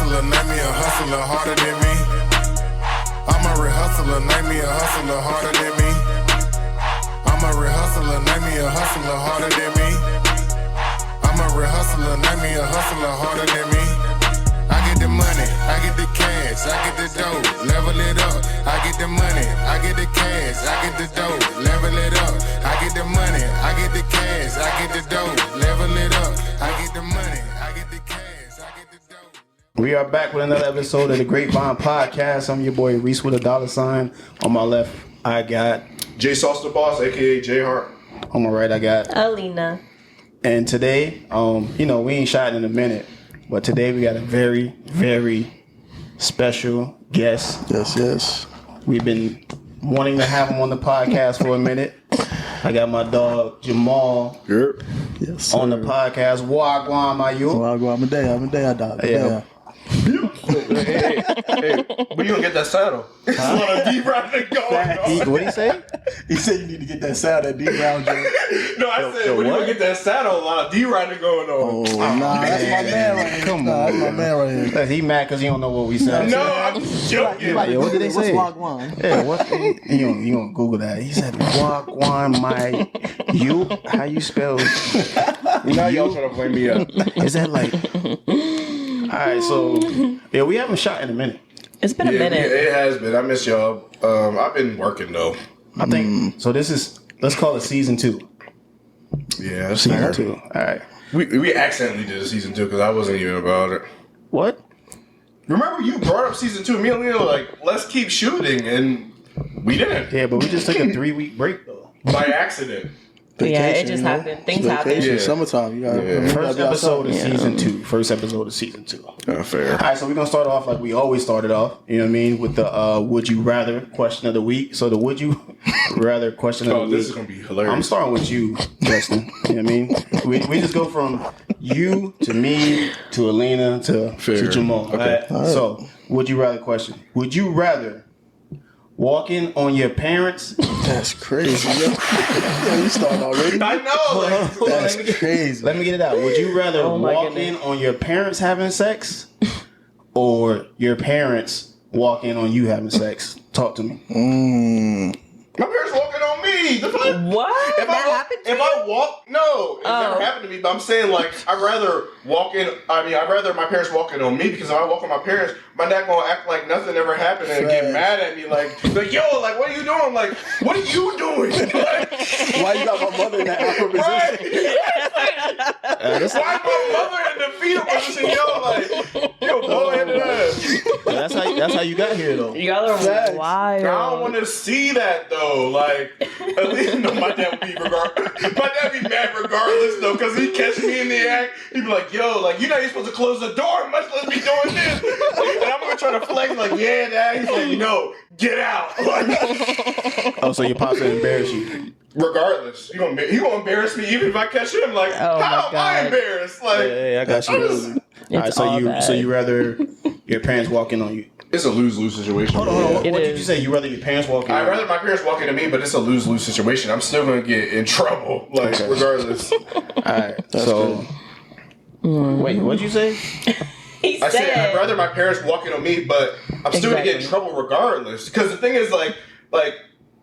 hustler, name me a hustler harder than me. I'm a real hustler, name me a hustler harder than me. I'm a real hustler, name me a hustler harder than me. I'm a real hustler, name me a hustler harder than me. I get the money, I get the cash, I get the dough, level it up. I get the money, I get the cash, I get the dough, level it up. I get the money, I get the cash, I get the dough, level it up. I get the money, I get the cash, I get the dough. We are back with another episode of the Grapevyne podcast. I'm your boy Reese with a $. On my left, I got J Sauce the Boss, aka J Hart. on my right, I got Alina. And today, we ain't shot in a minute, but today we got a very, very special guest. Yes. We've been wanting to have him on the podcast for a minute. I got my dog Jamal Yes, on the podcast. Wagwan, my you. I'm a day, dog. Yeah. Hey, when you gonna get that saddle? It's a lot of deep rounding going. What did he say? He said you need to get that sound, that deep round joint. No, I said when you gonna get that saddle? A lot of deep rounding going on. Oh, nah, that's my man right here. Come That's on, my man right here. He mad because he don't know what we said. No, I'm joking. Like, what did they say? What's Wagwan? Yeah, what? You gonna Google that? He said, "Wagwan, my you." How you spell? Now y'all trying to blame me up. Is that like? All right, so yeah, we haven't shot in a minute. It's been a minute. It has been. I miss y'all. I've been working though. I think so. This is let's call it season 2. Yeah, Season 2. All right. We accidentally did a season 2 because I wasn't even about it. What? Remember you brought up season 2? Me and Leo like let's keep shooting, and we didn't. Yeah, but we just took a 3-week break though. By accident. Yeah, it just happened. Things happen. Yeah. Summertime. You gotta, First episode of season 2. First episode of season 2. Fair. All right, so we're going to start off like we always started off, you know what I mean, with the would you rather question of the week. So the would you rather question of the week. This is going to be hilarious. I'm starting with you, Justin. You know what I mean? We just go from you to me to Alina to Jamal. Okay. All right? So, would you rather question? Would you rather walking on your parents? That's crazy. Yo, you starting already? I know. That's crazy. Let me get it out. Would you rather walk in on your parents having sex or your parents walk in on you having sex? Talk to me. My parents walking on me. The fuck? What? If I walk, no, it never happened to me. But I'm saying like I'd rather I'd rather my parents walking on me because if I walk on my parents, my dad gonna act like nothing ever happened and get mad at me like yo, like what are you doing? Like what are you doing? Like, why you got my mother in that awkward position? Why my mother in the fetal position? Yo, boy, That's how you got here though. Y'all are wild. I don't want to see that though. Like, at least my dad would be my dad be mad regardless though, because he catch me in the act. He'd be like, "Yo, like you know you're supposed to close the door, much less be doing this." And I'm gonna try to flex like, "Yeah, dad." He's like, "No, get out." Like, Oh, so your pops would embarrass you? regardless, he gonna embarrass me even if I catch him. Like, Oh, how my am I God. embarraist? Like, Yeah, I got you. All right, so you rather your parents walk in on you? it's a lose-lose situation. Hold on. It What did is. you say? You rather your parents walk in? I'd rather my parents walk into me, but it's a lose-lose situation. I'm still gonna get in trouble, like regardless. All right. So wait, what'd you say? He I said I'd rather my parents walk in on me, but I'm still gonna get in trouble regardless. Because the thing is, like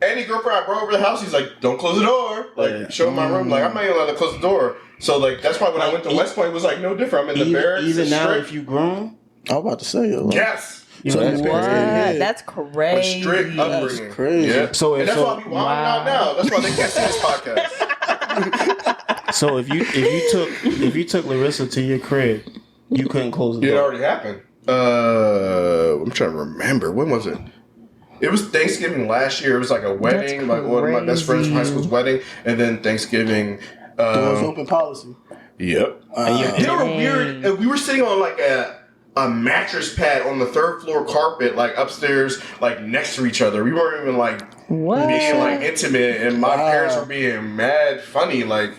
any girlfriend I brought over the house, he's like, "Don't close the door." Like, show my room. Like, I'm not even allowed to close the door. So like that's why when I went to West Point, it was like no different. I'm in the barracks. Even now, strict. if you grown, I'm about to say it. Yes. So that's you What? crazy. That's A crazy. strict upbringing. crazy. Yeah. So and if that's so, why I be wilding out now. That's why they can't see this podcast. so if you took Larissa to your crib, you couldn't close the It door. already happened. I'm trying to remember. When was it? It was Thanksgiving last year. It was like a wedding, like one of my best friends from high school's wedding, and then Thanksgiving. Doors open policy. Yep. They were weird. We were sitting on like a mattress pad on the 3rd floor carpet, like upstairs, like next to each other. We weren't even like What? being like intimate, and my parents were being mad funny. Like,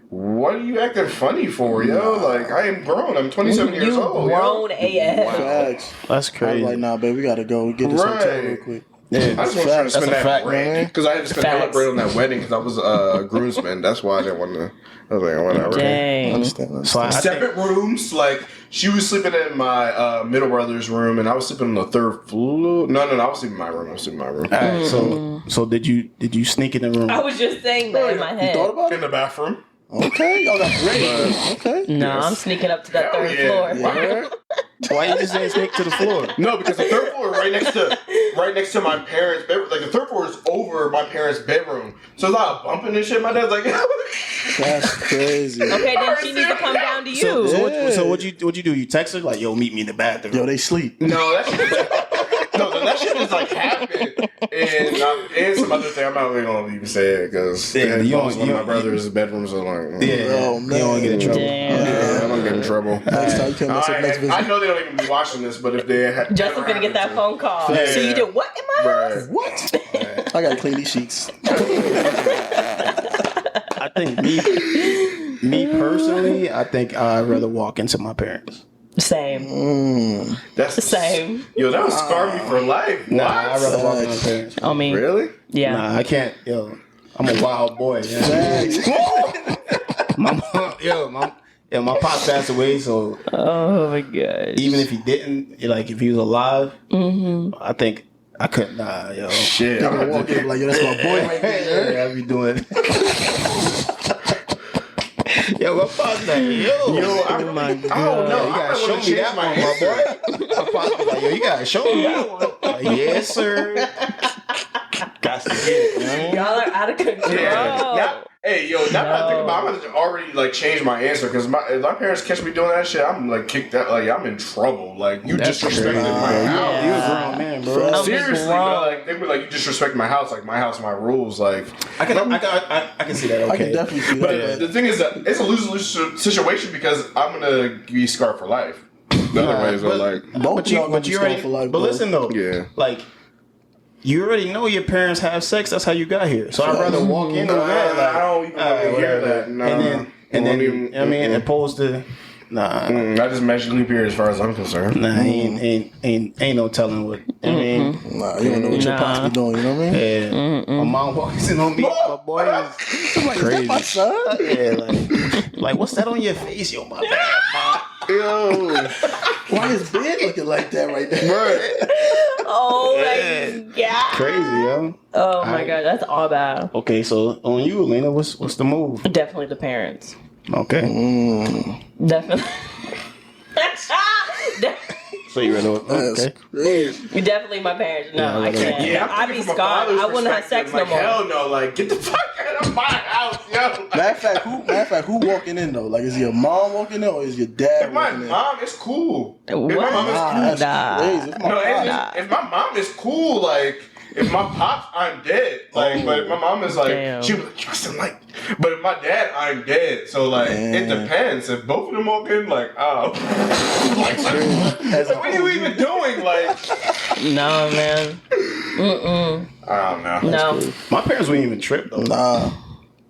what are you acting funny for, yo? Like, I am grown. I'm 27 years old. Grown AF. Facts. That's I was crazy. like, nah, babe, we gotta go get this hotel real quick. Yeah, I just want to spend that fact, bread because I had to spend hella bread on that wedding because I was a groomsman. That's why I didn't want to. I was like, whatever. Dang. Understand. So I Separate rooms, like she was sleeping in my middle brother's room, and I was sleeping on the third floor. No, I was sleeping in my room. All right, so did you sneak in the room? I was just saying that in my head. You thought about In it? the bathroom. Okay, y'all got great. Okay. No, I'm sneaking up to that third floor. Yeah. Why you just didn't sneak to the floor? No, because the third floor is right next to my parents' bedroom. Like the third floor is over my parents' bedroom, so it's not a bumping and shit. My dad's like, That's crazy. Okay, then she needs to come down to you. So what'd you do? You text her like, yo, meet me in the bathroom. Yo, they sleep. no, that shit just like happened, and some other thing. I'm not really gonna even say it because one of my brother's bedrooms are like, Yeah, Oh, you don't want to get in trouble. Damn. yeah, I'm gonna get in trouble. Next time you can't mess up next visit. I know they don't even be watching this, but if they Justin's gonna get that phone call. Yeah. So you did what in my house? Right. What? I gotta clean these sheets. I think me personally, I think I'd rather walk into my parents. Same. That's The same. Yo, that would scar me for life. Nah, What? I'd rather walk into my parents. I mean, Really? yeah. Nah, I can't. Yo, I'm a wild boy. Yeah. my my pop passed away, so Oh my gosh. even if he didn't, like if he was alive, I think I couldn't. Nah, yo. Shit. I'm gonna walk in like, yo, that's my boy right there. Yeah, I'd be doing. Yo, what pops that? Yo, I don't know. You I gotta show want me to that change my one, my boy. My pops be like, yo, you gotta show me that one. Like, yes, sir. Got to get it, man. Y'all are out of control. Yeah. Hey, yo, now that I think about it, I'm gonna already like change my answer because if my parents catch me doing that shit, I'm like kicked out. Like I'm in trouble. Like you That's disrespected crazy. my Yeah. house. You a grown man, bro. I'm Seriously, grown. bro, like they were like you disrespect my house, like my house, my rules, like. I can see that. Okay. I can definitely see But that. the thing is that it's a lose-lose situation because I'm gonna be scarred for life. The other ways are like, Both y'all gonna be scarred for life, but bro. listen though, Yeah. like you already know your parents have sex. That's how you got here. So I'd rather walk in on that. Like, I don't even want to hear whatever. that. Nah. And then Won't I mean, opposed to nah. I just magically appear as far as I'm concerned. Nah, ain't no telling what. I mean, Nah, you don't know what your pops be doing, you know what I mean? yeah, my mom walks in on me. My boy is I'm like, is that my son? yeah, like what's that on your face, yo, my bad, ma. Yo, Why is Ben looking like that right there? Oh my god. Crazy, yo. Oh my god, that's all bad. Okay, so on you, Elena, what's the move? Definitely the parents. Okay, Definitely. so you ready? That's Okay, crazy. Definitely my parents. No, I can't. yeah, I'd I'm be thinking from a scarred. father's I wouldn't have sex perspective, no like, more. Hell no, like get the fuck out of my house, yo. Matter of fact, who walking in though? Like, is your mom walking in or is your dad If my walking in? mom is cool. If What? my mom is Nah, that's Nah. crazy. If my No, mom- if my mom is cool, like if my pops, I'm dead. Like, but if my mom is like, Damn. she was like, Tristan, like. But if my dad, I'm dead. So like, it Damn. depends. If both of them walk in, like, oh, like, what are you even doing? Like, No, man. I don't know. No. my parents wouldn't even trip though. Nah,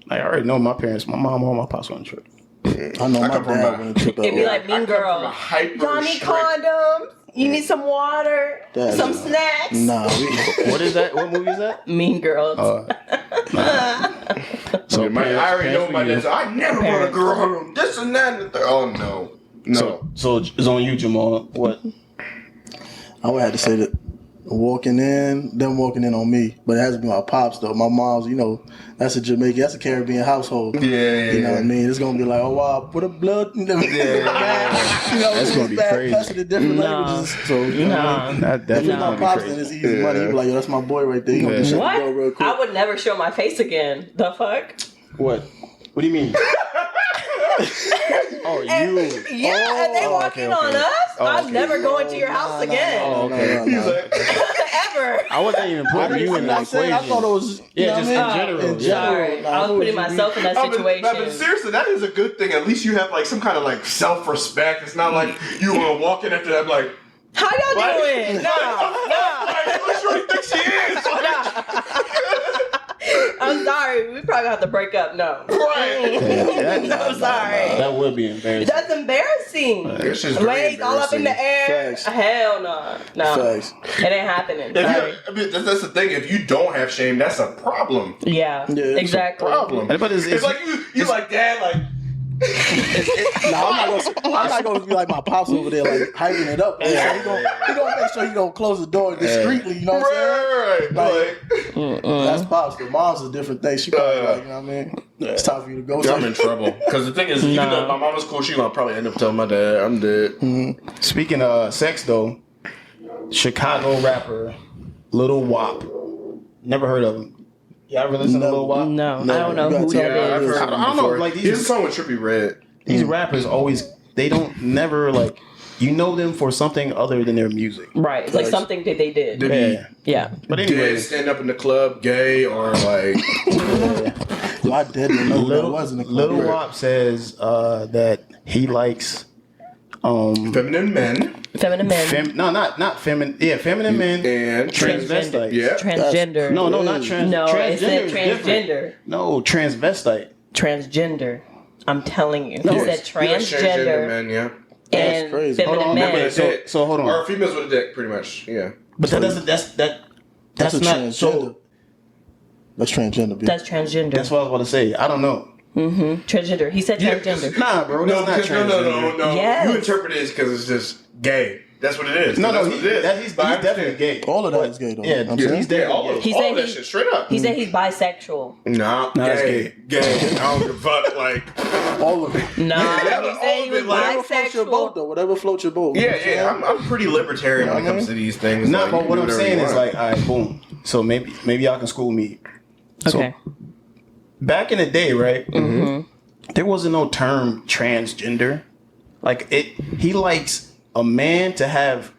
Like, I already know my parents, my mom or my pops wouldn't trip. I know I my come from dad a- wouldn't trip It'd be out. like I Mean come from a Girls. hyper Y'all need strict- condoms. You need some water. That's- Some snacks. Nah, What is that? What movie is that? Mean Girls. So I already know my dad. I never want a girl home. This and that. And the third. Oh no, no. So it's on you, Jamal. What? I would have to say that them walking in on me, but it has to be my pops though. My mom's, you know, that's a Jamaican, that's a Caribbean household. Yeah. You know what I mean? It's gonna be like, oh wow, put a blood. You know, That's gonna be crazy. Cussing in different Nah. languages. So you know, Nah. That if definitely it's my gonna be pops, then crazy. it's easy money. You be like, yo, that's my boy right there. You gonna just shut the door real What? quick. I would never show my face again. The fuck? What? What do you mean? Oh, you. Yeah, and they Oh, walk okay, in okay. on us. Oh, I'm okay. never going to your house again. Oh, okay. Ever. I wasn't even putting you in that I thought it equation. was, Yeah, you just know what I in mean? general. In Yeah. general. Sorry. Nah, I was who putting would you myself in that Oh, situation. but seriously, that is a good thing. At least you have like some kind of like self-respect. It's not like you want to walk in after that like, How y'all Like- doing? No. like, who sure you think she is? I'm I'm sorry. We probably have to break up. No. Right. I'm sorry. That would be embarrassing. That's embarrassing. It's just very Legs all up in the air. Facts. Hell no. No. Facts. It ain't happening. If I mean, that's the thing. If you don't have shame, that's a problem. Yeah. Yeah, it's a Exactly. Problem. But It's like you like dad, like. I'm not gonna be like my pops over there, like hyping it up. So he gonna make sure he gonna close the door discreetly. You know what I'm saying? Right. That's pops. The mom's a different thing. She probably like, you know what I mean? It's time for you to go. I'm in trouble. Because the thing is, even though my mom was cool, she gonna probably end up telling my dad, I'm dead. Speaking of sex, though, Chicago rapper Lil Wop. Never heard of him. Y'all ever listen to Lil Wop? No, I don't know who Yeah, that I've is. heard I him don't know, before. like, He has a song with Trippie Redd. These rappers always, they don't never, like, you know them for something other than their music. Right. It's like something that they did. Yeah. Yeah. But anyway, Dead, stand up in the club, gay, or like. I didn't know who that was in the club. Lil Wop says that he likes Feminine men Feminine men. not feminine. Yeah, feminine men. and Transvestite. Yeah. Transgender. No, not trans. No, it said transgender is different. transgender. No, transvestite. Transgender. I'm telling you. No, He said Yeah, transgender men, yeah. and crazy. feminine Hold on, men. With a dick. So hold on. Or females with a dick, pretty much. Yeah. But that doesn't. That's That's a not transgender. so. That's transgender. B. That's transgender. That's what I was about to say. I don't know. Transgender. He said Yeah, transgender. Nah, bro. No, That's not because transgender. no. Yes. You interpret it because it's just gay. That's what it is. No, that's no, what it is. he's But I definitely understand. gay. All of that is gay, though. Yeah, I'm he's saying? Yeah, definitely all gay. of He all said of that he- shit, straight up. He said he's bisexual. Nah, that's gay. I don't give a fuck. Like, All of it. No, Yeah, he all said he of was it, like, Whatever floats your boat, bisexual. though. Whatever floats your boat. yeah. I'm pretty libertarian when it comes to these things. Nah, Like, but you what can I'm do whatever saying you is want. like, all right, boom. So maybe y'all can school me. So, Okay. back in the day, right? There wasn't no term transgender. Like he likes a man to have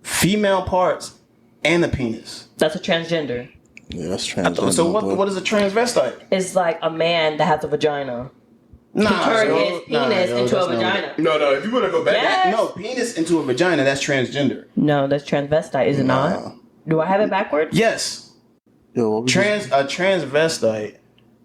female parts and a penis. Mm-hmm. That's a transgender. Yeah, that's transgender. So boy. what is a transvestite? It's like a man that has a vagina. Nah, Turn yo, his penis yo, into a that's not- vagina. No, if you want to go back, Yes. No, penis into a vagina. That's transgender. No, that's transvestite, is it not? Do I have it backwards? Yes, Yo, what we a transvestite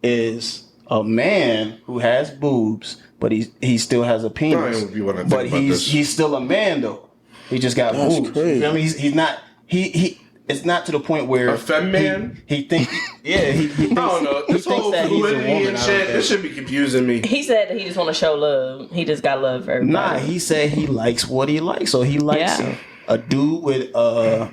is a man who has boobs, but he still has a penis. I don't even wanna think But about this. he's still a man though. He just got That's boobs. crazy. You feel me? He's not. He. It's not to the point where A femme-man? He thinks. Yeah, he thinks. I don't know. This he thinks whole that he's a fluidity woman. and I don't shit, think. this should be confusing me. He said that he just want to show love. He just got love for everybody. Nah, he said he likes what he likes. So he likes Yeah. a dude with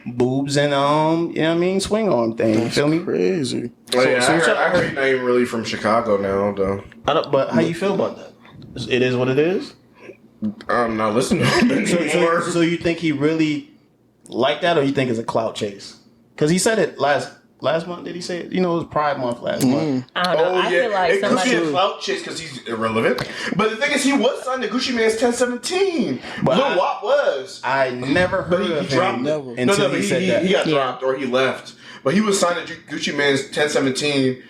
boobs and you know what I mean, swing arm thing. You feel me? crazy. Oh, yeah, so- I heard you're not even really from Chicago now, though. But how you feel about that? It is what it is. I'm not listening to him anymore. So you think he really like that, or you think it's a clout chase? Because he said it last month. Did he say it? You know, it was Pride Month last month. I don't know. I feel like it could somebody. be a clout chase because he's irrelevant. But the thing is, he was signed to Gucci Mane's 1017. But Lil I- Wop was. I never But heard he of dropped him Never. until but he said that. he got Yeah. dropped or he left. But he was signed to Gucci Mane's 1017.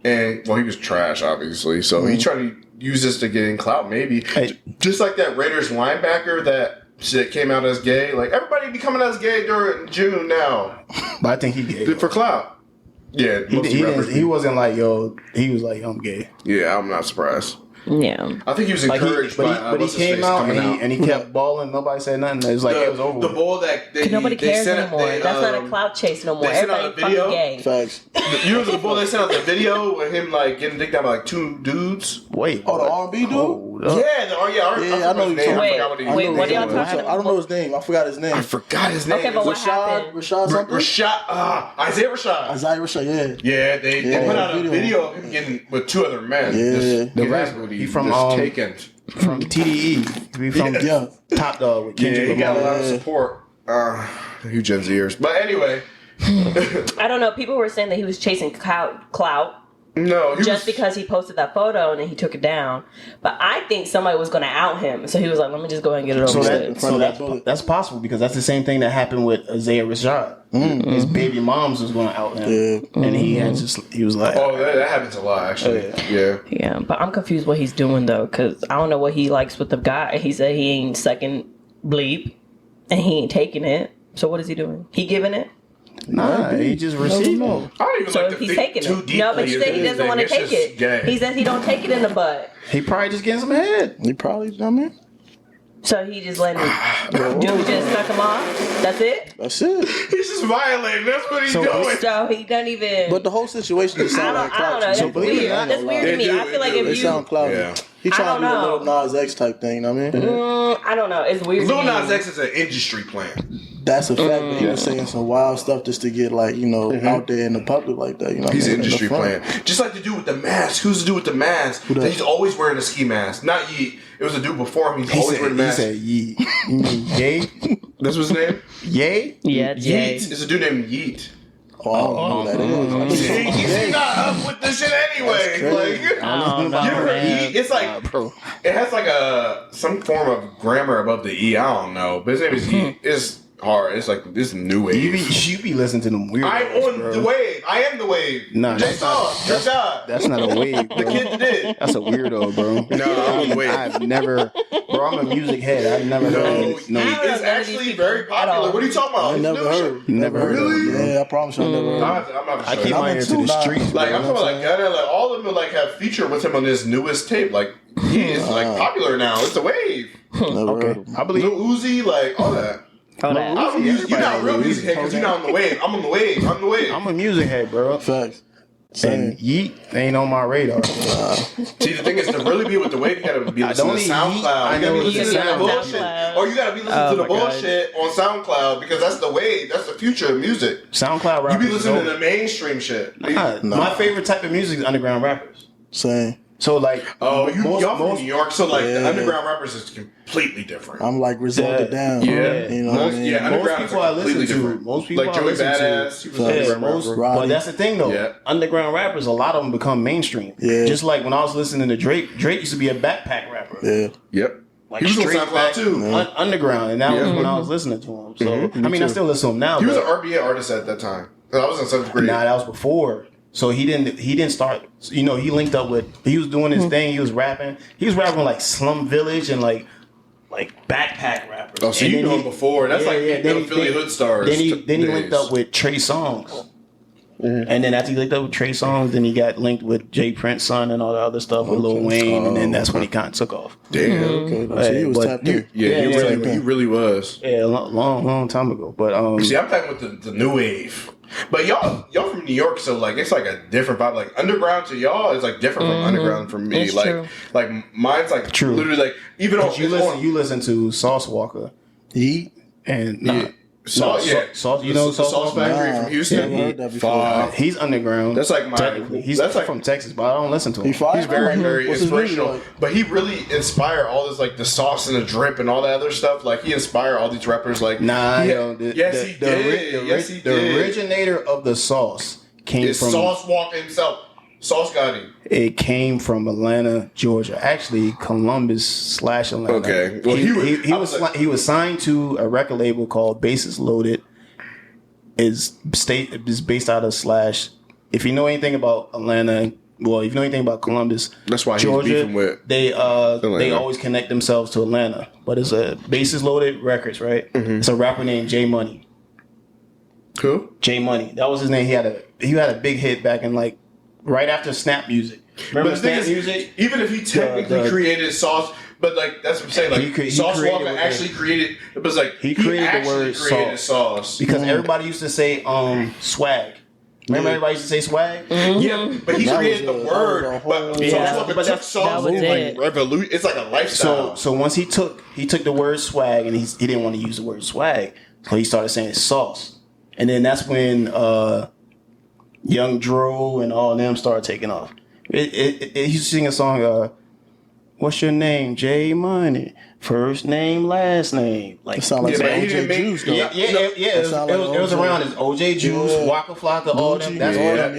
And, well, he was trash, obviously. So he tried to use this to gain clout, maybe. Hey. Just like that Raiders linebacker that shit came out as gay. Like, everybody be coming as gay during June now. But I think he gay. For clout. Yeah, most rappers He wasn't like, yo, he was like, I'm gay. Yeah, I'm not surprised. Yeah. I think he was Like encouraged by but he what's his came face out coming and he kept balling. Nobody said nothing. It was like it was over. The with. ball that they, Nobody they cares sent, anymore. they, That's not a clout chase no more. they sent out Everybody a fucking video. gay. Facts. You know the ball they sent out the video with him like getting dicked out by like two dudes. Wait. Oh, the R&B dude? Hold up. I know his name. Wait, I forgot what he wait, was. what are y'all I talking don't know his name. I forgot his name. I forgot his name. Okay, but what Rashad happened? something? Isaiah Rashad. Isaiah Rashad, yeah. Yeah, they Yeah, put out a video. video of him getting with two other men. Yeah. Just The getting rapper. his booty He from, just taken. From TDE. We from Yeah. Top Dog with Yeah, Kendrick he got a Lamar. lot of support. You Gen Zers. But anyway, I don't know. People were saying that he was chasing clout no, he just was, because he posted that photo and then he took it down. But I think somebody was going to out him. So he was like, let me just go ahead and get it over So, with. in front of that that's, bullet. that's possible because that's the same thing that happened with Isaiah Rashad. His baby moms was going to out him, Yeah. and he was like, oh, that happens a lot, actually. Yeah. Yeah, but I'm confused what he's doing though, because I don't know what he likes with the guy. He said he ain't sucking bleep, and he ain't taking it. So what is he doing? He giving it? Nah, he just received it. I don't even So like to he's think taking too it. deeply. No, but you said he into doesn't want to anything. take It's just it. gay. He says he don't take it in the butt. He probably just getting some head. He probably, I mean, So he just letting dude just suck him off. That's it. that's it. He's just violating. That's what he's doing. So he doesn't even. But the whole situation just I sound don't, like I don't know. clout. That's So believe it or weird. not, That's weird to They me. do, I feel they like do. if They you, sound cloudy. Yeah. He I trying to don't do a know. Lil Nas X type thing, you know what I mean? I don't know. It's weird. Lil to me. Nas X is an industry plan. That's a fact, but he was saying some wild stuff just to get, like, you know, out there in the public like that, you know what I He's mean? an In the industry front. plan. Just like the dude with the mask. Who's the dude with the mask? that? He's always wearing a ski mask. Not Yeet. It was a dude before him. He's He always said, wearing a he mask. said, Yee. You mean Yay? That's his name? Yay? Yeah, Jay. Yeet. It's a dude named Yeet. Oh, I don't know who that is. See, he's not up with this shit anyway. Like, I don't know, you ever man. Yeet? It's like Bro. it has like some form of grammar above the E. I don't know, but his name is Yeet. It's hard. It's like this new You wave. be listening to them weird. I'm on the wave. I am the wave. Nah, Just that's saw. That's not a wave, bro. The kid did. That's a weirdo, bro. No, I'm on the wave. I've never, bro. I'm a music head. I've never No, heard. Yeet No, is none of these actually people very at all. popular. What are you talking about? I never New heard. shit? Never heard of Really? him, bro. Yeah, I promise you I never heard. I'm not I sure. keep my I'm ear to the into that. streets. Like bro. I'm talking like Gunna, like all of them like have featured with him on his newest tape. Like he is like popular now. It's a wave. Never heard Okay, of him. I believe. Lil Uzi, like all that. Oh, that. I'm you're not a real music head because you're not on the wave. I'm on the wave. I'm the wave. I'm a music head, bro. Facts. And Same. Yeet ain't on my radar. See, the thing is to really be with the wave, you gotta be I listening don't to need SoundCloud. I You gotta know be it's listening to the SoundCloud. bullshit, or you gotta be listening to the my God. bullshit on SoundCloud because that's the wave. That's the future of music. SoundCloud You rappers. be listening to the mainstream shit. Nah, my favorite type of music is underground rappers. Same. So like, Oh, y'all from most- New York, so like Yeah. the underground rappers is completely different. I'm like resulted down. Yeah. You know what I Most, mean? yeah, most underground people I is completely listen to, different. most people like I Joey listen to, Badass, he was an yeah, underground most, rapper. Roddy. but that's the thing though. Yeah. Underground rappers, a lot of them become mainstream. Yeah. Just like when I was listening to Drake, Drake used to be a backpack rapper. Yeah. Yep. Like He was on straight SoundCloud back, too. underground, and that was Yeah. when I was listening to him. So I mean, I still listen to him now. He was an but- RBA artist at that time. I was in 7th grade. Nah, that was before. So he didn't start. You know, he linked up with. He was doing his thing. He was rapping. He was rapping like Slum Village and like backpack rappers. Oh, so And you then know he- him before. That's like then the he- Philly then- Hood Stars. Then he days. linked up with Trey Songz. And then after he linked up with Trey Songz, then he got linked with Jay Prince's son and all the other stuff with Lil Wayne, and then that's when he kind of took off. Damn. Okay. So he was But tapped in. Yeah, Yeah, he really was. Yeah, a long time ago. But See, I'm talking with the new wave. But y'all from New York, so like it's like a different vibe. Like underground to y'all is like different from underground from me. It's like true. like mine's like True. literally like even on you listen to Sauce Walker He? and Sauce, yeah. Sauce, you know the Sauce Factory Nah, from Houston. never heard that before. he's underground. That's like my. Technically, he's that's like from Texas, but I don't listen to him. He fire? He's very, very What's his music inspirational. like? But he really inspired all this, like the sauce and the drip and all that other stuff. Like he inspired all these rappers. Like Nah, he- yo, yes, he did. Yes, he the did. originator of the sauce came It's from Sauce Walker himself. Sauce Gotti. it came from Atlanta, Georgia. Actually, Columbus / Atlanta. Okay. Well, he was signed to a record label called Bases Loaded. Is based out of / if you know anything about Atlanta, well, if you know anything about Columbus, That's why he's Georgia, beefing with they Atlanta. always connect themselves to Atlanta. But it's a Bases Loaded Records, right? It's a rapper named J Money. Who? J Money, that was his name. He had a big hit back in like right after Snap Music. Remember But the thing Snap is, Music? even if he technically the- created Sauce, but like that's what I'm saying. Like He Sauce created Walker with actually created. It was like He created the actually word created sauce. Because everybody used to say swag. Remember everybody used to say swag? Yeah, but he That created the was word. a But whole- Sauce Yeah, Walker but took that sauce was and it. like revolute. It's like a lifestyle. So once he took the word swag and he didn't want to use the word swag, so he started saying sauce. And then that's when Young Dro and all of them started taking off. He used to sing a song, what's your name? J Money. First name, last name. Like It sound like Yeah, some but he OJ didn't make- Juice, though. yeah. It sound like was OJ. around his OJ Juice, Yeah. Waka Flocka, all them. Gucci, That's yeah, where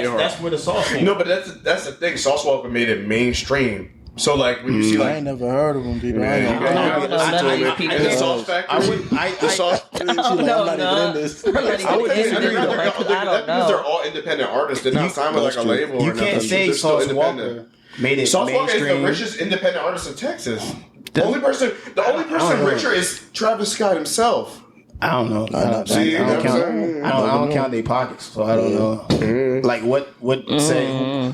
yeah. that's where the sauce came. No, but that's the thing. Sauce Walker made it mainstream. So like when you see I like ain't never heard of him, people. I Man, ain't you gonna gotta lie. listen to none of him. these people. And the Sauce Factory. The Sauce. She like, I'm no, not no. even in this. I'm not even I would into think this. they're Like, I don't because they're know. all independent artists. They're not signed with like a label. You or can't nothing. say They're still Sauce independent. Walker made it Sauce Walker is the mainstream. richest independent artist in Texas. The That's- only person I don't know. richer is Travis Scott himself. I don't know. I don't, See, I don't count. I'm I don't count their pockets, so I don't know. Like what say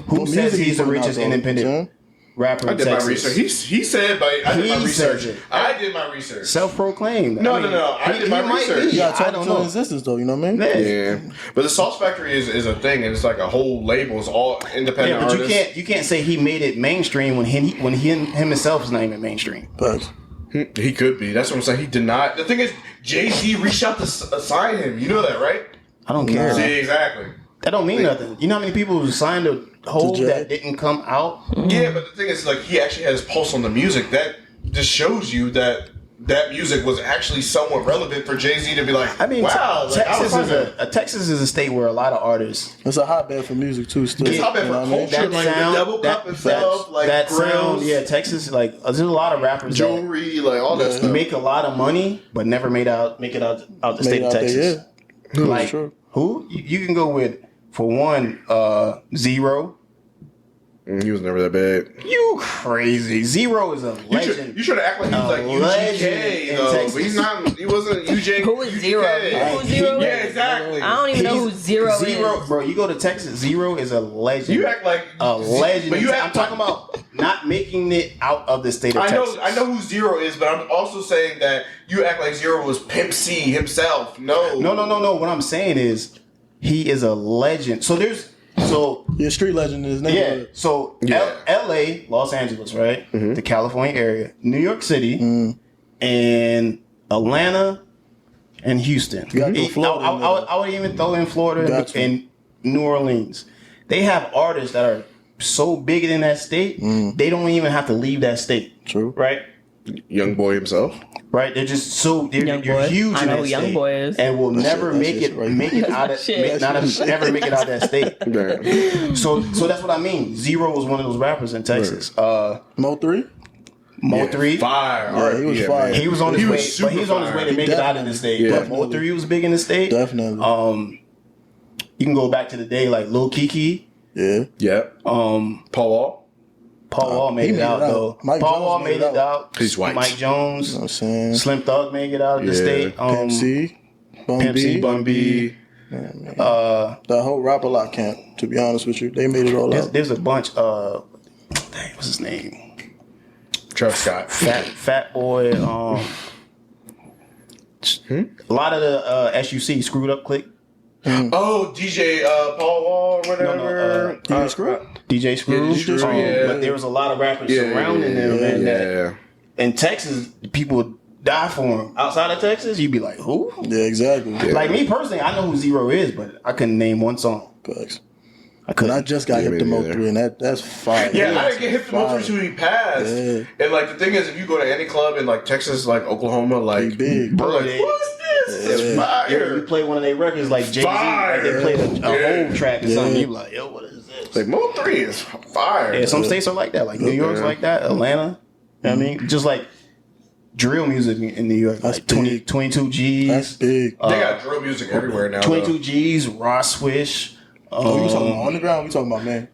who What says music he's the putting out, richest though? independent rapper I in did my Texas? research. He said, but I did my He research. said it. I did my research. Self-proclaimed. No. I did my might research. be. You gotta I talk don't to know. existence though. You know what I mean? Yeah. Yeah, but the Sauce Factory is a thing, and it's like a whole label. It's all independent Yeah, but artists. you can't say he made it mainstream when he himself is not even mainstream. Facts. He could be. That's what I'm saying. He did not. The thing is, Jay-Z reached out to sign him. You know that, right? I don't care. See, exactly. That don't mean nothing. You know how many people who signed a hold To Jay? that didn't come out? Yeah, but the thing is, like, he actually has pulse on the music. That just shows you that music was actually somewhat relevant for Jay-Z to be like, I mean, wow, like, I was Texas is a state where a lot of artists. It's a hotbed for music too. Still, It's hotbed You know for what I mean? culture. That Like, the sound, double cup itself, like, that grills, sound, yeah, Texas, like there's a lot of rappers that jewelry, like all that stuff. make a lot of money but never make it out the state of out there, Texas. yeah. Like true. who you can go with for one, Zero. He was never that bad. You crazy? Zero is a legend. You should act like he was like legend UGK in though. Texas. But he's not. He wasn't UJ. Who is Zero? UGK. You know who Zero Yeah, is? exactly. I don't even know who Zero is. Bro. You go to Texas, Zero is a legend. You act like a legend. But you I'm act talking about not making it out of the state of I Texas. know who Zero is, but I'm also saying that you act like Zero was Pimp C himself. No. No. What I'm saying is he is a legend. So Yeah, street legend in his neighborhood. yeah. So Yeah. L.A., Los Angeles, right? The California area, New York City, and Atlanta, and Houston. You gotta throw Florida in there. I would even throw in Florida Gotcha. and New Orleans. They have artists that are so big in that state, they don't even have to leave that state. True. Right? Young boy himself. Right? They're just so they're Young Boy. huge I in know that who Young state Boy is. and will never shit- that make shit's it right. make it out of Shit. never make it out of that state. Damn. So that's what I mean. Zero was one of those rappers in Texas. Mo 3. Mo 3. Fire. Yeah, he was fire. He was on his He way, was but he was on his way to He make it out of the state. Yeah. But Mo 3 was big in the state. Definitely. You can go back to the day like Lil Kiki. Yeah. Yep. Paul Paul Wall made it out though. Mike Paul Jones Wall made made it it out. He's white. Mike Jones, You know what I'm saying? Slim Thug made it out of the Yeah. state. Pimp C. Bun Pimp C, B. Bun B. The whole rapper lot camp, to be honest with you. They made it all out. There's a bunch. Dang, what's his name? Travis Scott. Fat Boy. A lot of the SUC Screwed Up Click. Oh, DJ Paul Wall or whatever. DJ Screw? DJ Screw. DJ Screw, yeah. But there was a lot of rappers surrounding them, man. That Yeah. in Texas, people would die for him. Outside of Texas, you'd be like, who? Yeah, exactly. Like me personally, I know who Zero is, but I couldn't name one song. Facts. I But I couldn't. just got Yeah, hip me to Mo neither. 3, and that's fire. Yeah, I didn't get hip to Mo 3 Fire. till he passed. Yeah. And like the thing is, if you go to any club in like Texas, like Oklahoma, like He big. bro, like Yeah. what is this? It's Yeah, you fire. play one of their records like Jay-Z, like they Fire. played a Yeah. whole track or Yeah. something. You be like, yo, what is this? Like Mo 3 is fire. Yeah, some states are like that. Like New York's like that. Atlanta. You know what I mean? Just like drill music in New York. That's Like 20, big. 22 G's. That's big. They got drill music everywhere now. 22 G's, Raw Swish. Oh, you talking about underground? We talking about man?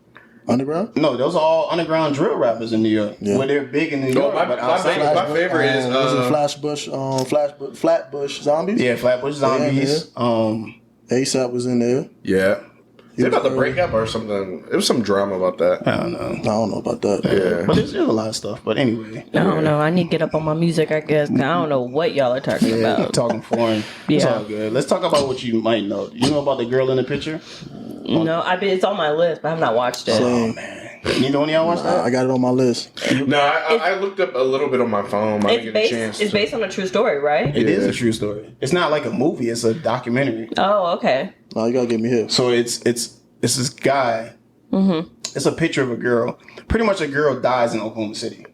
Underground? No, those are all underground drill rappers in New York. Yeah. Where they're big in New No, York, my but outside. my favorite is was it Flatbush Zombies? Yeah, Flatbush Zombies. ASAP was in there. yeah. They about to was break up or something. It was some drama about that. I don't know. I don't know about that. Yeah. But there's a lot of stuff. But anyway, I don't know. I need to get up on my music, I guess. 'Cause I don't know what y'all are talking I'm about. talking foreign. It's Yeah. all good. Let's talk about what you might know. You know about the girl in the picture? No, it's on my list, but I have not watched it. Same. Neither one of y'all watched that? I got it on my list. No, I looked up a little bit on my phone. I didn't get a chance. It's based on a true story, right? It is a true story. It's not like a movie. It's a documentary. Oh, okay. No, you gotta get me here. So it's this guy. Mm-hmm. It's a picture of a girl. Pretty much a girl dies in Oklahoma City.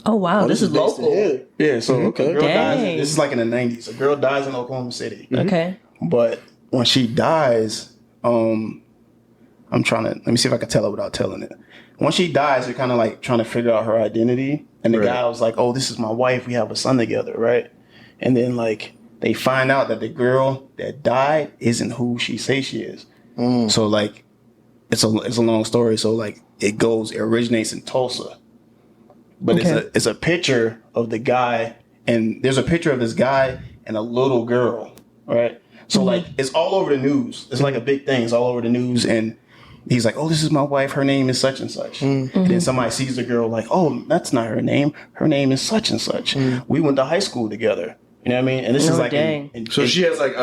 Oh, wow. This is based in local. here. Yeah, so Okay. a girl dies. Dang. This is like in the 90s. A girl dies in Oklahoma City. Okay. But when she dies, I'm trying to let me see if I can tell her without telling it. When she dies, you're kind of like trying to figure out her identity. And the Right. guy was like, "Oh, this is my wife. We have a son together, right?" And then like they find out that the girl that died isn't who she says she is. So like it's a long story. So like it originates in Tulsa, but Okay. it's a picture of the guy, and there's a picture of this guy and a little girl. right? So like it's all over the news. It's like a big thing. It's all over the news, and he's like, "Oh, this is my wife. Her name is such and such." And then somebody sees the girl like, "Oh, that's not her name. Her name is such and such. We went to high school together." You know what I mean? And this is like, dang. So she has like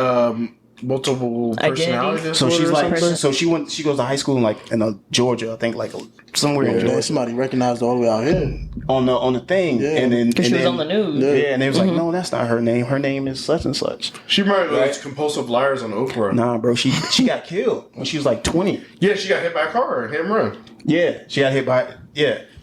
multiple personality Identities? so disorder she's or like, something? she goes to high school in like in Georgia, I think, like somewhere in Yeah, Georgia. somebody recognized all the way out here. On the thing, Yeah. and then Because she and was then- on the news. Yeah, and they was like, "No, that's not her name. Her name is such and such." She reminded those compulsive liars on Oprah. Nah, bro, she got killed when she was like 20. Yeah, she got hit by a car and hit and run. Yeah, she got hit by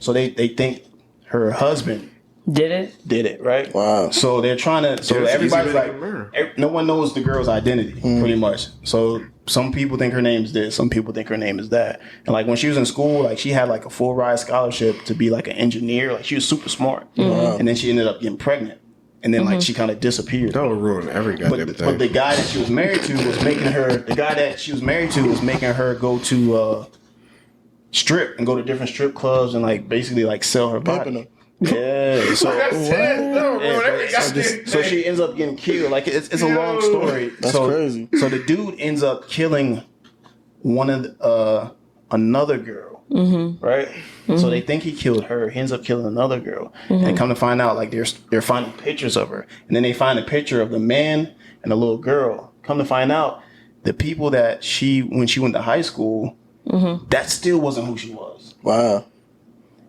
So they think her husband Did it? did it, right? Wow. So they're trying to. So Yeah, it's everybody's easy to like, murder. no one knows the girl's identity, pretty much. So some people think her name is this, some people think her name is that. And like when she was in school, like she had like a full ride scholarship to be like an engineer. Like she was super smart, and then she ended up getting pregnant, and then like she kind of disappeared. That would ruin every goddamn thing. But the guy that she was married to was making her. The guy that she was married to was making her go to strip and go to different strip clubs and like basically like sell her Pimping body. her. Yeah. So That's it. That would ruin every goddamn so thing. she ends up getting killed. Like it's a long story. That's crazy. So the dude ends up killing one of another girl, right? So they think he killed her. He ends up killing another girl, and come to find out, like they're finding pictures of her, and then they find a picture of the man and the little girl. Come to find out, the people that when she went to high school, that still wasn't who she was. Wow.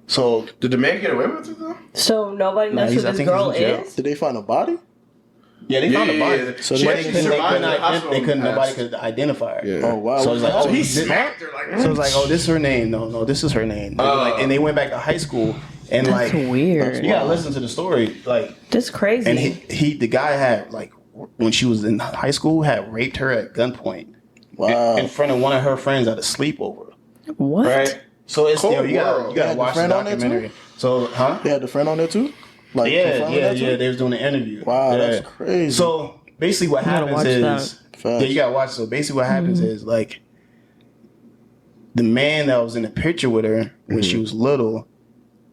So Did the man get away with it though? So nobody knows who I this think he's girl in jail. is? Did they find a body? yeah, they found a body. So She they- actually They survived in the couldn't, hospital. they couldn't. Nobody Passed. could identify her. Yeah. Oh wow. So it's like, Oh, he this- smacked her like. So it's like, oh, this is her name. No, this is her name. And they went back to high school, and That's like, weird. you gotta listen to the story. Like, That's crazy. and the guy had like, when she was in high school, had raped her at gunpoint Wow. in front of one of her friends at a sleepover. what? Right. So it's Cold you gotta world. They had watch the the friend on there, too? documentary. So, huh? They had the friend on there too? Like Yeah. confirming that too? They was doing the interview. Wow, Yeah. that's crazy. So basically, what gotta happens watch is, that. Facts. yeah, you gotta watch. So basically, what happens is like the man that was in the picture with her when she was little,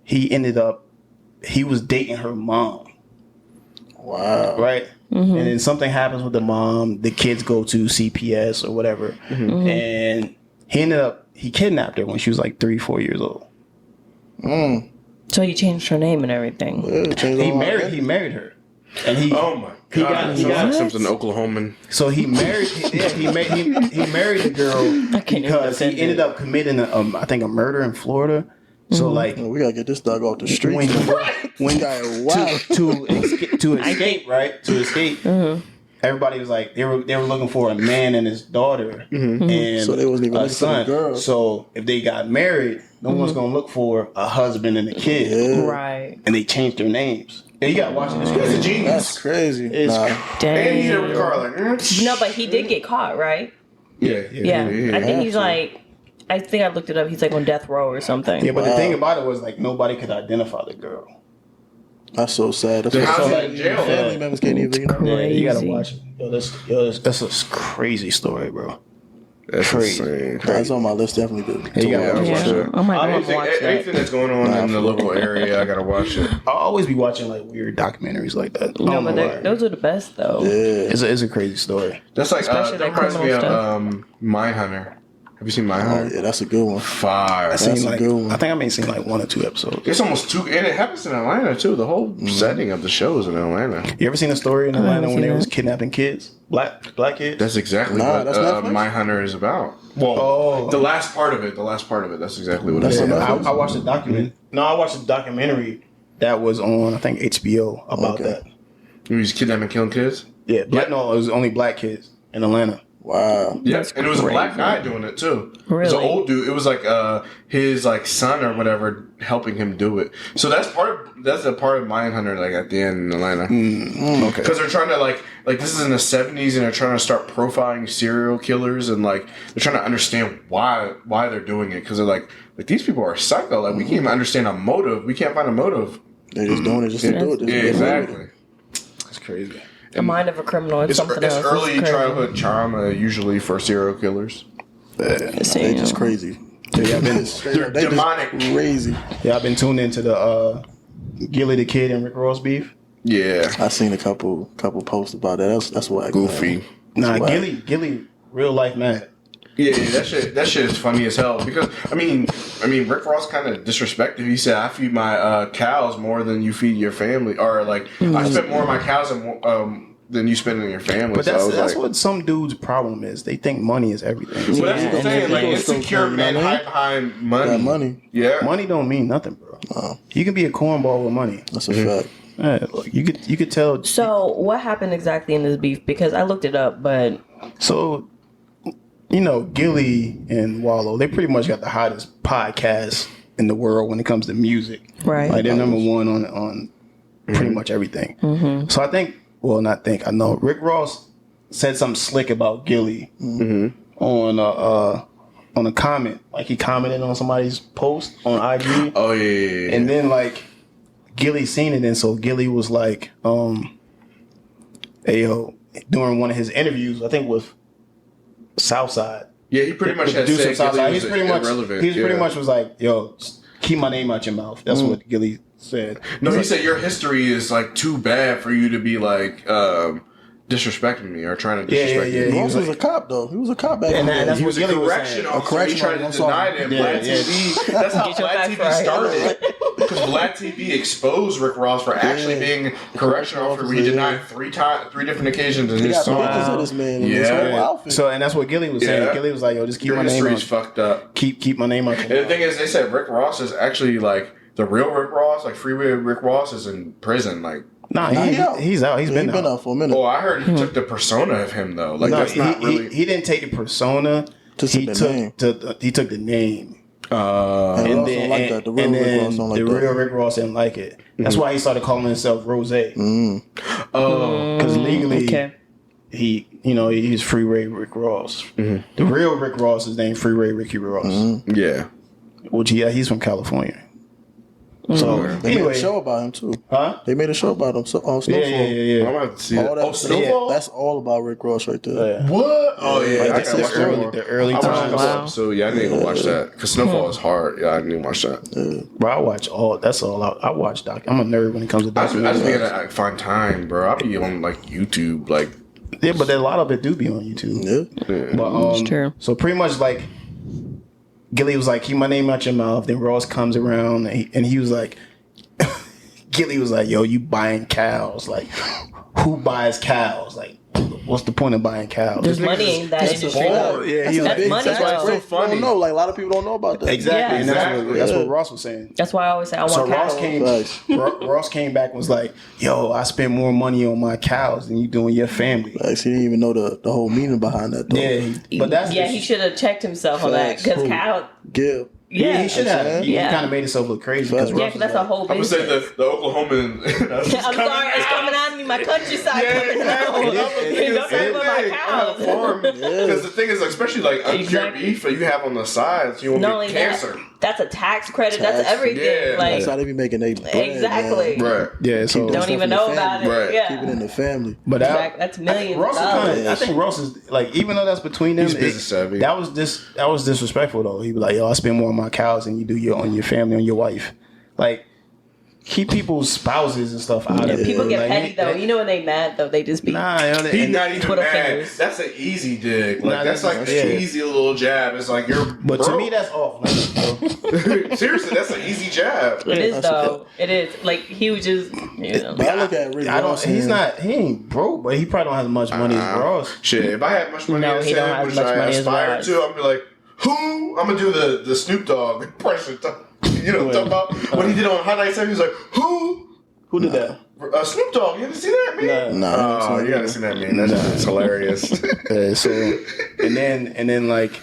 he was dating her mom, Wow. right? And then something happens with the mom. The kids go to CPS or whatever, and he kidnapped her when she was like 3-4 years old. So he changed her name and everything. Yeah, changed He all married that. and he Oh my He god! got- That he sounds got- like something Oklahoman. So he married. He married the girl can't even because he defend ended it. up committing I think a murder in Florida. So like We gotta get this dog off the street. when guy wild. to escape, right? To escape. Everybody was like they were looking for a man and his daughter and So they wasn't even a looking for the son. girl. So if they got married, no one's gonna look for a husband and a kid. Yeah. Right. And they changed their names. Yeah, you gotta watch it. It's He's a crazy. genius. That's crazy. It's Nah. And he's there with Dang. the car like. No, but he did get caught, right? Yeah. Yeah. I think he's to. like, I think I looked it up. He's like on death row or something. Yeah, but the Wow. thing about it was like nobody could identify the girl. That's so sad. That's Then what how's so he in jail? family members can't even, you know. Yeah, you gotta Crazy. watch it. That's a crazy story, bro. That's Crazy. insane. That's on my list, definitely. You gotta Yeah, watch for it. sure. Oh my god, Anything, watch that. anything that's going on in the local area, I gotta watch it. I'll always be watching like weird documentaries like that. No, Oh my but Lord. those are the best though. Yeah. It's a crazy story. That's like Especially that that reminds me of criminal Mindhunter. Have you seen Oh, Mindhunter? yeah, that's a good one. Fire. I seen a like good one. I think I may have seen like 1 or 2 episodes. It's almost two, and it happens in Atlanta too. The whole setting of the show is in Atlanta. You ever seen a story in Atlanta haven't when seen they that. was kidnapping kids, black kids? That's exactly Nah, what that's Netflix? Mindhunter is about. Well, Oh. the last part of it. That's exactly what That's it's on about. Netflix? I watched a document. No, I watched a documentary that was on I think HBO about Okay. that. He was kidnapping, killing kids. Yeah, no, it was only black kids in Atlanta. Wow. Yes, and it was a black crazy. guy doing it too. It was an Really? old dude. It was like his like son or whatever helping him do it. So that's a part of Mindhunter like at the end in Atlanta. Okay. Because they're trying to like this is in the 70s and they're trying to start profiling serial killers and like they're trying to understand why they're doing it because they're like these people are psycho. Like we can't even understand a motive. We can't find a motive. They're just doing it just to do it. Just Yeah, to get away with exactly. That's crazy. The mind of a criminal. It's something It's else. early crazy. childhood trauma usually for serial killers. It's They insane. just crazy. Yeah, I've been, Straight up, they demonic. just crazy. yeah, I've been tuned into the Gilly the Kid and Rick Ross beef. Yeah. I seen a couple posts about that. That's why Goofy. Nah, whack. Gilly, real life mad. Yeah, that shit is funny as hell because I mean Rick Ross kind of disrespected. He said I feed my cows more than you feed your family, or like I spend more on my cows than you spend on your family. But so that's what some dudes' problem is. They think money is everything. But that's what I'm saying. Like People still insecure think, men you know what I hide behind money. Got money. Yeah, Money don't mean nothing, bro. You can be a cornball with money. That's a fact. Yeah, look, you could tell. So what happened exactly in this beef? Because I looked it up, but So, you know, Gilly and Wallow, they pretty much got the hottest podcast in the world when it comes to music. Right. Like they're number one on pretty much everything. So I think, I know Rick Ross said something slick about Gilly on a comment. Like he commented on somebody's post on IG. Oh yeah. And then like Gilly seen it, and so Gilly was like, hey yo, during one of his interviews, I think with Southside. Yeah, he pretty much had producer said of Southside. Gilly was irrelevant. He pretty much was like, yo, keep my name out your mouth. That's what Gilly said. No, he He's said your history is like too bad for you to be like disrespecting me or trying to disrespect yeah. me. He Ross was was a cop though. He was a cop back And then. that's He what was a Gilly was correction saying. officer. He correction tried to officer, deny I'm it. sorry. Black Yeah, TV. That's how Get your Black facts TV right. started. Because Black TV exposed Rick Ross for actually being a correction officer. We denied three different occasions in He his got song. pictures of this man in his whole Yeah. outfit. So, and that's what Gilly was saying. Yeah. Gilly was like, yo, just keep Your my name history's out. fucked up. Keep my name out your And the mouth. thing is, they said Rick Ross is actually like the real Rick Ross. Like Freeway Rick Ross is in prison. Like, Nah, he out. he's out. He's been out. for a minute. oh, I heard he took the persona of him though. Like No, that's not really. he didn't take the persona. He the took name. he took the name. And Ross don't like that. The real Rick Ross don't like the that. real Rick Ross didn't like it. That's why he started calling himself Rose. Oh, Because legally, okay. he's Freeway Rick Ross. The real Rick Ross is named Freeway Ricky Ross, yeah. which he's from California. So They made anyway, a show about him too. huh? They made a show about him on Snowfall. Yeah. I'm gonna have to see that. All that Oh, Snowfall. That's all about Rick Ross right there. Yeah. What? Oh yeah, I Like gotta watch that more. the early I watched a times. couple Wow. episodes. Yeah, I need to watch that because Snowfall is hard. Yeah, I need to watch that. Bro, I watch all. That's all. I watch doc. I'm a nerd when it comes to I just documentaries. gotta find time, bro. I'll be on like YouTube, like Yeah, but a lot of it do be on YouTube. Yeah. But It's true. So pretty much like Gilly was like, keep my name out your mouth. Then Ross comes around and he was like, Gilly was like, yo, you buying cows? Like, who buys cows? Like, what's the point of buying cows? There's money in that That's a industry. fact. though. Yeah, he was That's like, money. that's why it's though. so funny. I don't know. Like a lot of people don't know about that. Exactly, Yeah. and that's Exactly. what Ross was saying. That's why I always say I want So cows. Ross came back and was like, yo, I spend more money on my cows than you do on your family. Like, he didn't even know the whole meaning behind that though. Yeah, but that's he should have checked himself on that Facts. because Who? cow. Gil. Yeah, he should have. He Yeah. kind of made himself look crazy because Facts. Yeah, because that's a whole I'm gonna business. say the Oklahoman. I'm sorry, it's coming out of me. My countryside coming out. Don't talk about my cows. Because the thing is, like, especially like uncured Exactly. beef that you have on the sides, you won't Not get only cancer. that's a tax credit. That's Tax. everything. Yeah. Like That's how they be making their bread, exactly. man. Right. yeah, so Keep Don't stuff even in the know about it. family. Right. Yeah. Keep it in the family. but Exactly. That's millions Ross of is dollars. kinda, I think Ross is like, even though that's between them, He's business savvy. that was disrespectful though. He was like, yo, I spend more on my cows than you do on your family, on your wife. Like, keep people's spouses and stuff out of it. People get Like, petty though. You know when they mad though, they just be. Nah, yo, He's not even Twitter mad. fingers. That's an easy dig. Like Nah, that's like that's- an yeah. easy little jab. It's like you're. but to broke. me, that's off. Like, Seriously, that's an easy jab. It is That's though. It is like he was just. But I look at Rick I don't. Ross. He's and- not. He ain't broke, but he probably don't have as much money as Ross. Shit, if I had much money No, as he don't him, have which much I money as aspire Ross. to, I'm be like, who? I'm gonna do the Snoop Dogg impression. You know what I'm talking about? When he did on Hot 97, he was like, who? Who did that? Snoop Dogg. You didn't see that, man? Nah. Oh, you gotta see that, man. That's just hilarious. So, and then like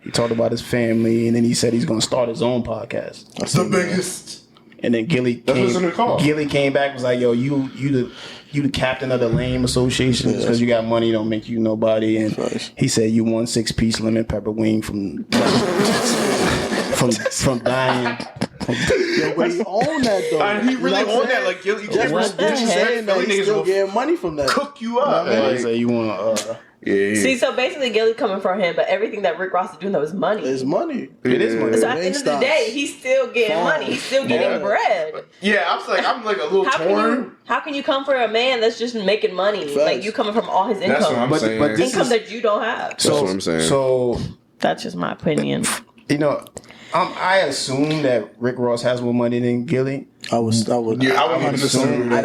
he talked about his family, and then he said he's gonna start his own podcast. the biggest. And then Gilly That's what it's gonna be called. Gilly came back and was like, yo, you the captain of the lame association because you got money don't make you nobody. And Right. he said you won 6-piece lemon pepper wing from dying Yo, but he owned that though. And he really You know what I'm owned that. saying? Like, Gilly, Just What the heck? saying that Philly he's niggas still will getting money from that. cook you up. Yeah, Like, say you want Yeah. See, so basically, Gilly's coming for him, but everything that Rick Ross is doing though is money. It's money. it is money. So at the end of the day, he's still getting money. He's still getting Yeah. bread. Yeah, I'm like a little torn. How can you come for a man that's just making money? Facts. Like you coming from all his That's what income, I'm saying. but this income is that you don't have. That's what I'm saying. So That's just my opinion. you know, I assume that Rick Ross has more money than Gilly. I would. Yeah, I would even assume. I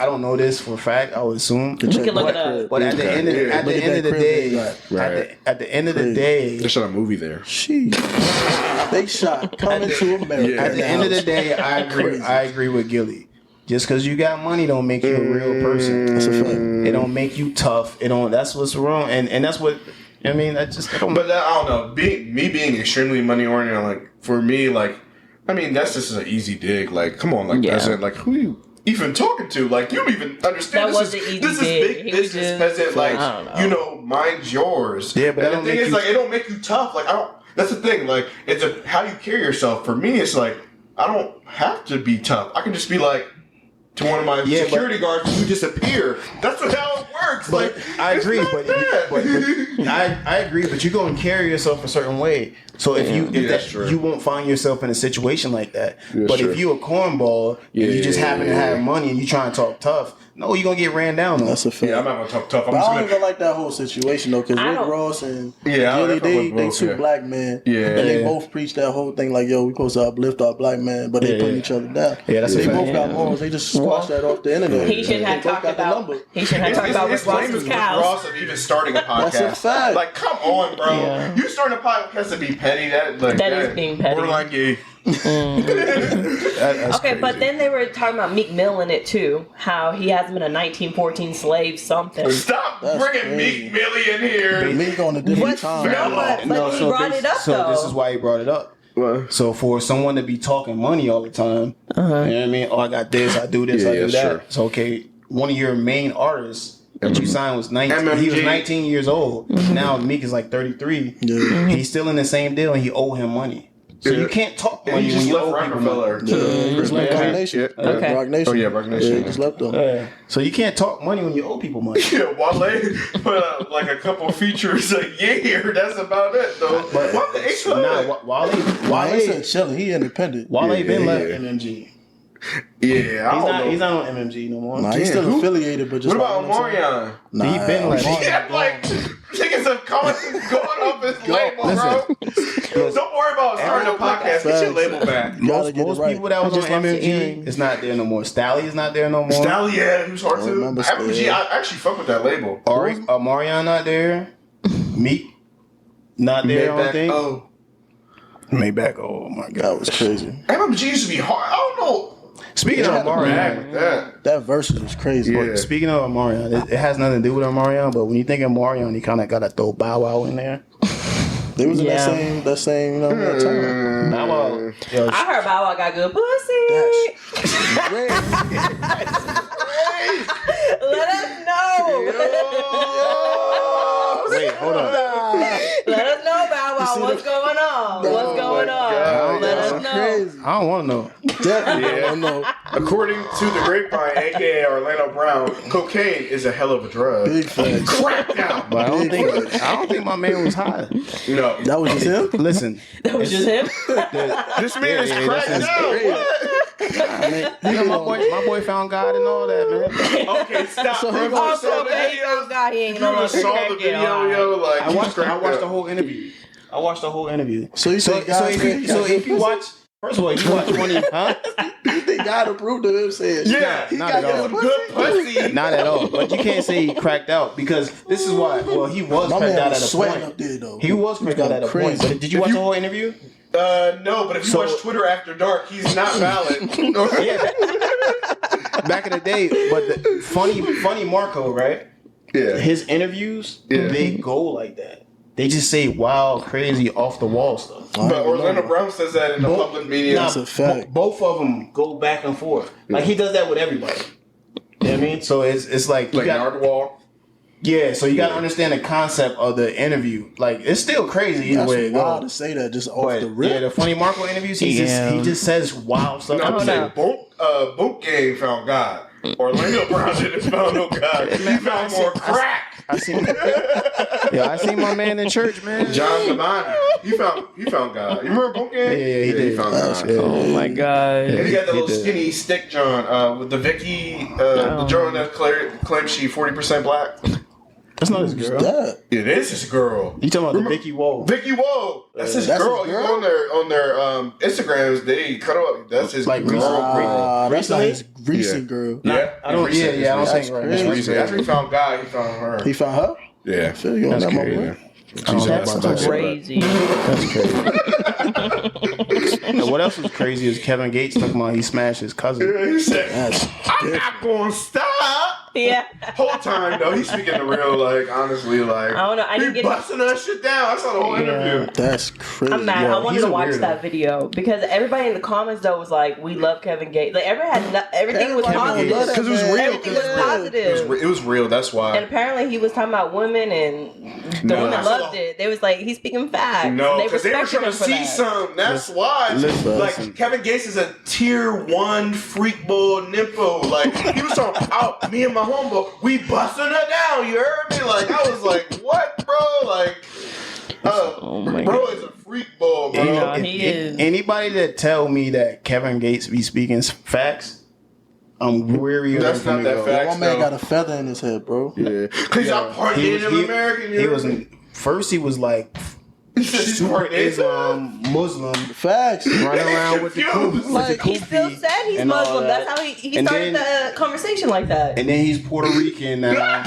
don't know this for a fact. I would assume. We can look it up. But at the end of Yeah. at the Look at end of that the crib day, they got. Right. at the end of the day, They shot a movie there. Sheesh. They shot Coming to America. Yeah. at the end of the day, Crazy. I agree with Gilly. Just because you got money don't make you a real person. That's a fact. It don't make you tough. It don't. That's what's wrong. And that's what I mean. That just I don't. But I don't know. Being extremely money oriented, like for me, like I mean, that's just an easy dig. Like, come on, like Yeah. peasant, like who you even talking to? Like, you don't even understand. That This was is an easy this is dig. big He was business, just- peasant. Like, I don't know. mine's yours. Yeah, but that and don't the thing make is, you- like, it don't make you tough. Like, I don't. That's the thing. Like, it's how you carry yourself. For me, it's like I don't have to be tough. I can just be like. To one of my Yeah, security guards who disappear. That's how it works. But like I it's agree, not but bad. I agree, but you're going to carry yourself a certain way. So if that's true. you won't find yourself in a situation like that. Yeah, but sure. if you a cornball and you just happen to have money and you trying to talk tough, no, you're gonna get ran down. On. That's a fact. Yeah, I'm not gonna talk tough. I'm But just I don't gonna. even like that whole situation though, because I Rick don't- Ross and Yeah, I Gilly, fuck with they both, two yeah. black men. Yeah. And they Yeah. both preach that whole thing like, yo, we supposed to uplift our black man, but they Yeah, putting yeah. each other down. Yeah, that's a They fact. both got Yeah. morals. They just squash that off the internet. He shouldn't They have both talked got the about. number. He shouldn't have talked about Rick It's lame Ross's as Rick cows. Ross of even starting a podcast. That's a fact. Like, come on, bro. Yeah. You starting a podcast to be petty? That is being petty. Borderline gay. That's Okay, but crazy. then they were talking about Meek Mill in it too. How he hasn't been a 1914 slave something. Stop That's bringing crazy. Meek Millie in here. Meek on a different What? time. No, but he brought it up so though. this is why he brought it up. What? So for someone to be talking money all the time, you know what I mean? Oh, I got this, I do this, I Yeah, do that. sure. So okay, one of your main artists that you signed was 19. He was MMG. 19 years old. Now Meek is like 33. Yeah. He's still in the same deal, and he owe him money. So Yeah. you can't talk And money he when just you left owe people money. Rockefeller. Yeah, he just left Yeah. Rock Nation. Yeah. Okay. Rock Nation. Oh, yeah, Rock Nation. Yeah, he just left them. Yeah. So you can't talk money when you owe people money. Yeah, Wale put up like a couple features a year. That's about it, though. But What the H Hood? nah, Wale said chilling. He independent. Wale Yeah, been left yeah. MMG. Yeah, I don't know. He's not on MMG no more. Nah, he's still who? affiliated, but just What about like, you know what I'm saying? Omarion? Nah, He been like- Omarion Yeah, gone. like niggas have going off his label, bro. Don't worry about starting a podcast. Get your Facts. label back. You gotta Most get it right. people that was I on just love the MMG earring. is not there no more. Stally is not there no more. Stally, yeah, he was hard I to. remember MG, Stally. I actually fuck with that label. Marion not there. Meek not there. I don't think. Oh, Maybach. Oh my That god. was crazy. MMG used to be hard. I don't know. Speaking of Bag Marion, with that. That versus was crazy. Yeah. speaking of Marion, it has nothing to do with Marion, but when you think of Marion, you kind of gotta throw Bow Wow in there. They was in Yeah. that same, you know, that time. Bow Wow. Yo, I heard Bow Wow got good pussy. Let us know. wait, hold on. Let us know, Bow Wow. see What's the- going on? What's Oh going my on? God, Let that's us know. Crazy. I don't want to know. Definitely. Yeah. I know. According to the Grapevine, aka Orlando Brown, cocaine is a hell of a drug. Big facts. Crack down. But I Big facts. don't think my man was high. No, That was just him? Listen, That was just him. this man is yeah, cracked that's down. crazy. What? you know my boy found God and all that, man. Okay, stop. So he bro. gonna You Also, saw the baby, video? God, he ain't You no just saw the video, yo. Like I watched the cracked whole interview. So you say God so if you watch, first of all, you watch 20, huh? You think God approved of him saying, Yeah, he not got at all. good good pussy. Not at all. But you can't say he cracked out because this is why. Well, he was My cracked man out was at a sweating point. up there, though. He was cracked out at a point. Crazy. But did you watch the whole interview? No, but if you So- watch Twitter after dark, he's not valid. Yeah. Back in the day, but the funny Marco, right? Yeah. His interviews, Yeah. they go like that. They just say wild, crazy, off the wall stuff. But Orlando Brown says that in the public media. Nah, That's a fact. both of them go back and forth. Like he does that with everybody. You know what I mean? So it's like you like got Nardwuar. Yeah, so you gotta understand the concept of the interview. Like, it's still crazy either That's way it wild to goes. say that just off But the rip. yeah, the Funny Marco interviews, he just says wild stuff. No, I'm Oh, saying no. Boat Gang found God. Orlando Brown didn't found no God. He found more crack. I seen my man in church, man. John Devine. He found God. You remember Boat Gang? Yeah, he did. found God. Yeah. Oh my god. And he got the He little did. skinny stick John with the Vicky, the John that claims she 40% black. That's not his girl. That. It is his girl. You talking about the Vicky Whoa? Vicky Whoa. That's his That's girl. his You girl? on their Instagrams, they cut up. That's his Like girl. That's not Recently? his recent girl. Yeah, I don't. Yeah, I don't That's think right. crazy. That's Recently. After he found God, he found her. He found her? Yeah. I feel you on that, my crazy. boy. That's crazy. That's crazy. And what else was crazy is Kevin Gates talking about he smashed his cousin. He said, That's I'm not going to stop. Yeah. Whole time, though, he's speaking the real, like, honestly, like, I don't know. I didn't he get busting that shit down. I saw the whole interview. That's crazy. I'm mad. Yeah, I wanted he's to a watch weirdo. that video because everybody in the comments though was like, "We love Kevin Gates." Like everything was Everybody positive. love that Because it was man. real. Everything was positive. It was real, that's why. And apparently he was talking about women, and the No, women I saw loved the- it. They was like, "He's speaking facts." No, they because they were trying to for see that. something. That's why. listen. Like, Kevin Gates is a tier 1 freak bull nympho. Like, he was talking out, me and my homeboy, we busting her down. You heard me? Like, I was like, what, bro? Like, Oh my bro is a freak bull, bro. Yeah, he is. Anybody that tell me that Kevin Gates be speaking facts, I'm weary of That's them not from that the go. fact. One man got a feather in his head, bro. Yeah. Because y'all part Native American. He was first. He was like super Islam Muslim, Facts. running around with the Confused. kufi. Like, He still said he's and all Muslim. that. That's how he And started then- the conversation like that. And then he's Puerto Rican now.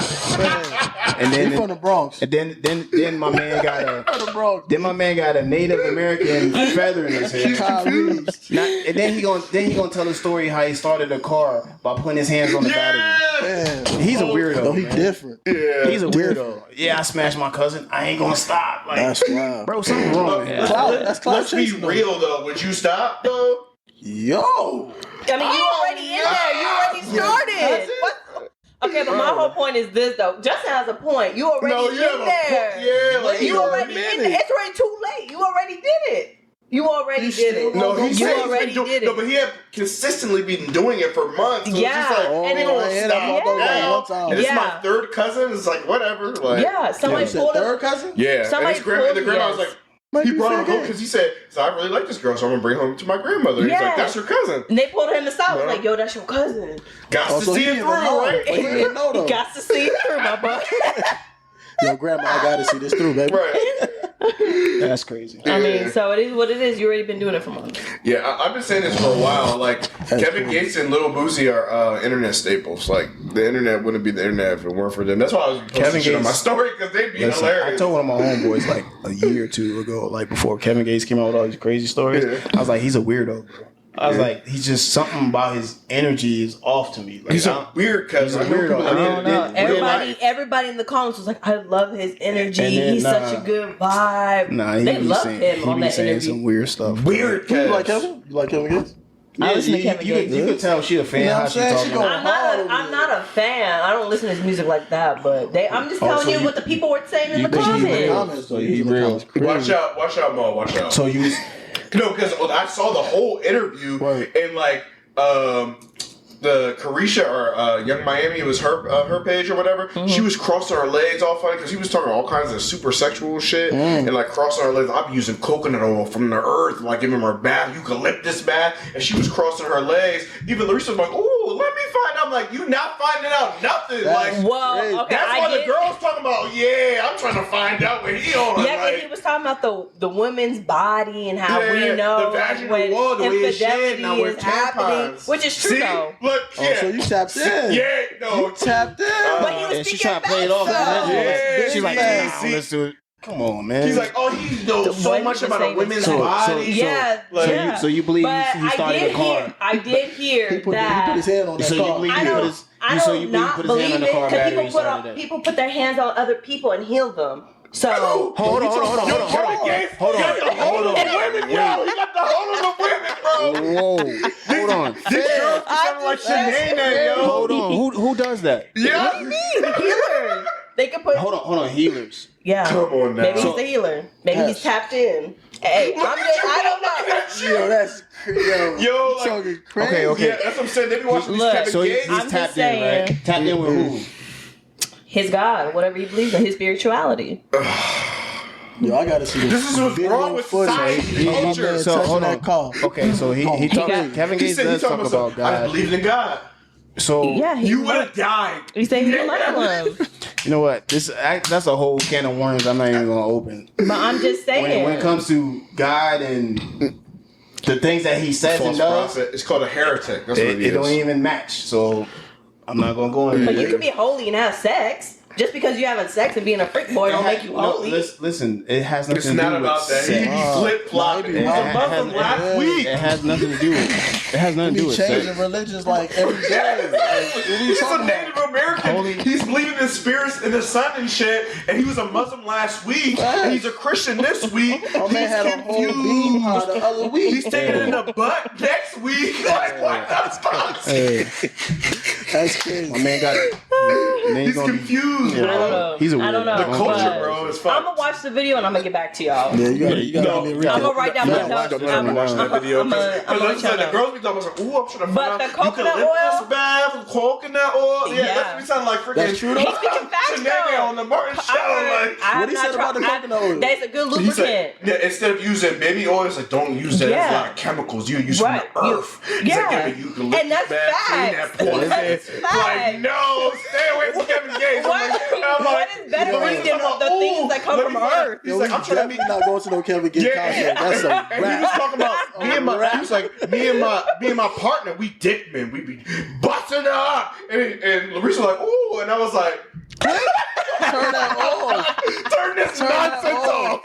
And He then from the Bronx. and then my man got From the Bronx. a Native American feather in his head. Tyrese. And then he gonna tell the story how he started a car by putting his hands on the battery. Man. He's a weirdo. No, he man. different. Yeah. He's a weirdo. Yeah, I smashed my cousin. I ain't gonna stop. Like, That's wild. bro, something wrong. Man. Clout. That's clout Let's be chasing, though. real, though. Would you stop, though? Yo. I mean, you already in there. You already started. What? Okay, but my whole point is this though. Justin has a point. You already No, you have in a there. point. Yeah, like, you you already already in there. It's already too late. You already did it. You already did it. No, he you said he's already been doing did No, it. but he had consistently been doing it for months. So Yeah, it's just like, and we it- gonna yeah, stop yeah. now. one time. And it's Yeah. my third cousin. It's like, whatever. Like, Yeah, somebody You said pulled third up. cousin? Yeah, and Somebody his grandma, the pulled- grandma was yes. like, Might he be brought him fair home game. because he said, so I really like this girl, so I'm gonna bring home to my grandmother. He's Yeah. like, that's your cousin. And they pulled him aside. Yeah. Was like, yo, that's your cousin. Got Oh, to so see he it didn't through, even know. right? He didn't know, though. Got to see it through, my boy. Yo, grandma, I gotta see this through, baby. Right. That's crazy. I mean, so it is what it is. You already been doing it for months. Yeah, I've been saying this for a while. Like, Kevin cool. Gates and Lil Boosie are internet staples. Like, the internet wouldn't be the internet if it weren't for them. That's why I was posting Kevin shit on Gates- my story, because they'd be Listen, hilarious. I told one of my homeboys like a year or two ago, like before Kevin Gates came out with all these crazy stories. Yeah. I was like, he's a weirdo, bro. I was like, he's just something about his energy is off to me. Like, He's I a don't- weird cousin. He's a weirdo. I I know don't people know. in real life. Everybody in the comments was like, I love his energy. And then, He's such a good vibe. Nah, he they be love saying, him he on be that saying interview. some weird stuff. Weird You cuz. like Kevin? You like Kevin Gates? I listen to you, Kevin you, Gates. you could tell she a fan You know how what she I'm saying? talking She about. going- I'm not a fan. I don't listen to his music like that, but I'm just telling so you you- what the people were saying in the think he comments. Comments, though. He You in the real. comments crazy. Watch out, Mo. Watch out. So you, No, because I saw the whole interview Right. and like the Carisha or Young Miami, it was her page or whatever. She was crossing her legs all funny because he was talking all kinds of super sexual shit and like crossing her legs. I'm using coconut oil from the earth, like giving her a bath, eucalyptus bath, and she was crossing her legs. Even Larissa was like, "Ooh, let me find out." I'm like, "You not finding out nothing?" That's like, Well, Crazy. okay, that's I why did. the girls talking about. Yeah, I'm trying to find out what he on. Yeah, like, and he was talking about the women's body and how we Yeah, know the vaginal when wall, the way it's shed, infidelity now we're is happening, tampons. which is true See? though. Look, Oh, yeah. so you tapped in. Yeah, no. You tapped in. But he was and she speaking trying to play it off. facts, though. Yeah, She's like, yeah, nah, see? let's do it. Come on, man. He's like, oh, he knows so What much he was about a saying women's is- body. Yeah, like, yeah. so you believe But he started I did a car? Hear, I did hear He put that. his hand on that So you car. believe I he put don't, his, I so don't you believe he not put his hand believe on the it car because battery people and started that? people put their hands on other people and heal them. So Hold on. Hold on. Women, yo, he got the hold of the women, bro. Whoa, hold on. This girl sounding like Shanae, yo. Hold on. Who does that? Yeah. healers. They can put. Hold on, healers. Yeah. Come on now. Maybe he's the healer. Maybe he's tapped in. Hey, I don't know. Yo, that's Yo, like, talking crazy. Okay. yeah, that's what I'm saying. They be watching these Look, Kevin So Gates. he's I'm just tapped in, right? saying. Tapped in with who? His God, whatever he believes in, his spirituality. Yo, I gotta see this. This is what's video wrong with footage. society, My man culture. So, touching hold that on. car. Okay, so he talks. got- Kevin He Gates said he does talking talk about about I God. believed in God. So Yeah, You would have died. He said he's a Muslim. you know what? That's a whole can of worms. I'm not even gonna open. But I'm just saying. When it comes to God and the things that he says False and does, prophet. It's called a heretic. That's what it it don't is. even match. So I'm not gonna go into But it. you can be holy and have sex. Just because you having sex and being a freak boy don't make you holy. Listen, it has nothing It's to do not with about that. He sex. be flip flopping. Maybe. He was a It Muslim has- last week. It has nothing to do with. It has nothing to do Be with changing sex. religions like every day. Like, what are you He's a talking Native about? American. Holy- He's believing in spirits in the sun and shit. And he was a Muslim last week. And he's a Christian this week. My man had a whole beam high the other week. He's taking it in the butt next week. Like, what the fuck? Hey, That's crazy. my man got. He's confused, Yeah. bro. I don't know. He's a I don't weirdo. know. The culture, but bro, is I'm fucked. gonna watch the video and I'm gonna get back to y'all. Yeah, you gotta No, give me a I'm recap. gonna write down my No, notes. I'm gonna watch that video. I'm gonna Because let y'all the know. girls be talking about, ooh, I'm trying to But find the out coconut eucalyptus oil? bath, coconut oil. Yeah, Yeah. that's me sounding like freaking. That's true, though? He's speaking facts, Shenanigans though. on the Martin show. Like, What he said about the coconut oil? That's a good he lubricant. said, yeah, instead of using baby oil, it's like, don't use that. There's a Yeah. lot of chemicals. You use Right. from the earth. It's Yeah. like, give me eucalyptus And that's bath, clean facts. that poison. That's facts. Like, no, stay away from Kevin Gates. What is better for you than the things that come from Earth? He's Yo, like, we I'm trying to be. definitely not going to no Kevin Gates concert. That's a And he was wrap. talking about me and my. He was like me and my partner. We dick men. We be busting up. And Larissa was like, ooh, and I was like, Turn that off. turn this nonsense off.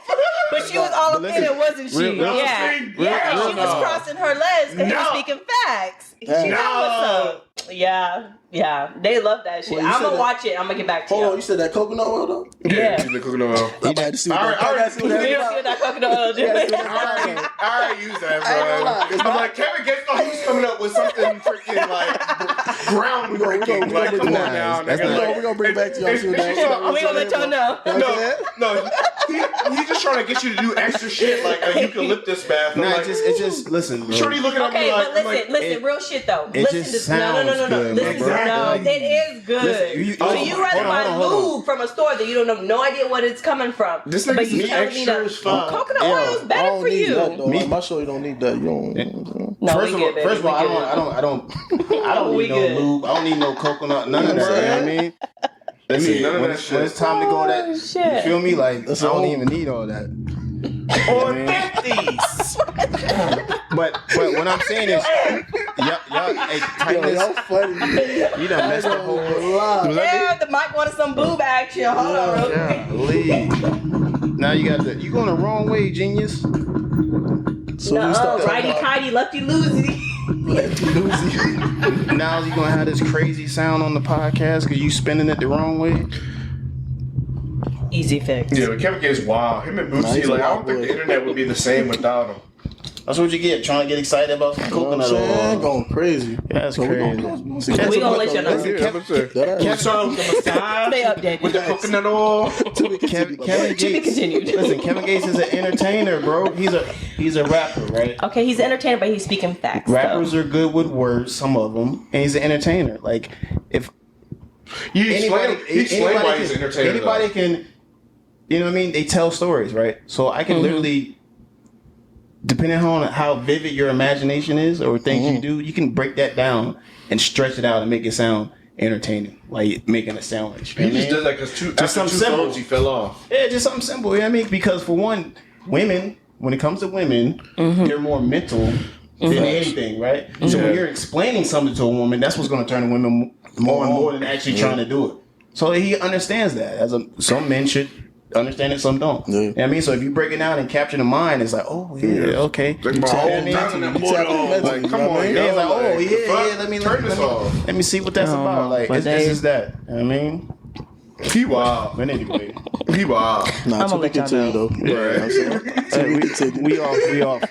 But she was all up in it, wasn't she? real- Yeah. Yeah, she was crossing her legs because he was No. speaking facts. She No. know what's up. Yeah. They love that shit. Well, you I'm said gonna that- watch it. I'm gonna get back to Hold on, you. you said that coconut oil though? Yeah. the coconut oil. I'm about to see what All that. right, all I right. gotta see what You that. see what that coconut oil do? I already used that, bro. I ain't gonna lie, it's I'm not- like, Kevin Gates thought he was coming up with something freaking like groundbreaking. we Like, gonna come bring on it now. back. That's nigga. not- Like, We're gonna bring it back to y'all and- soon. and- Now. We gonna let y'all know. No, he's just trying to get you to do extra shit like a eucalyptus bath. I'm Nah, like, it's just listen, bro. Shorty looking at Okay, me like, but listen, I'm like, listen, real shit though. it Listen just to no. sounds good, Listen, bro. no, Exactly. it is good. Listen, so you rather buy hold on. lube from a store that you don't have no idea what it's coming from. This but nigga's you telling me extra that as fuck. coconut Yeah. oil is I better don't for need you. that though. Me- Like, my show, you don't need that. You don't. No, First we of all, good, first of all, baby. I don't We need no good. lube. I don't need no coconut. None of that. You know what I mean? Listen, none of when that it's, shit. when it's time to go that, Oh, you shit. feel me? Like That's I don't all. even need all that. on 50s. But what I'm saying is, y'all, hey, Yo, tightness, y'all funny. you done messed the whole. Lie. Yeah, the mic wanted some boob action. Hold on, real quick. Golly. Now you going the wrong way, genius. So we No, start righty tighty, lefty loosey. Now you gonna have this crazy sound on the podcast because you spinning it the wrong way. Easy fix. Yeah, but Kevin Gates, wow. Him and Nah, Boosie, he's a like, I wild don't think boy. the internet would be the same without him. That's what you get trying to get excited about some You know what I'm coconut saying? oil. Going crazy. That's So we crazy. gonna see We what's gonna up, let you know. though. Kev That started with the massage, Stay updated. with the coconut oil. Kevin To be Gates. continued. Listen, Kevin Gates is an entertainer, bro. He's a rapper, right? Okay, he's an entertainer, but he's speaking facts. Rappers are good with words, some of them, and he's an entertainer. Like if You explain why he's an entertainer. anybody can, you know what I mean? They tell stories, right? So I can literally, depending on how vivid your imagination is or things you do, you can break that down and stretch it out and make it sound entertaining, like making it sound like. He just does that because after something two simple. phones he fell off. Yeah, just something simple. You know what I mean? Because for one, women, when it comes to women, they're more mental than anything, right? So Yeah. when you're explaining something to a woman, that's what's going to turn a woman more and more than actually trying to do it. So he understands that. Some men should understand it, some don't. Yeah. You know what I mean? So if you break it down and capture the mind, it's like, oh, yeah, okay. Like my tap whole into time in that it. You boy, tap into it, like, you come know what I on, mean? yo. It's like, oh, the yeah, fuck? let me turn this off. Let me see what that's No, about. Like, but it's they- just that. You know what I mean? He wild. But anyway. He wild. Nah, I'ma to be let y'all continued though. Right. You know what I'm saying? To be continued. We off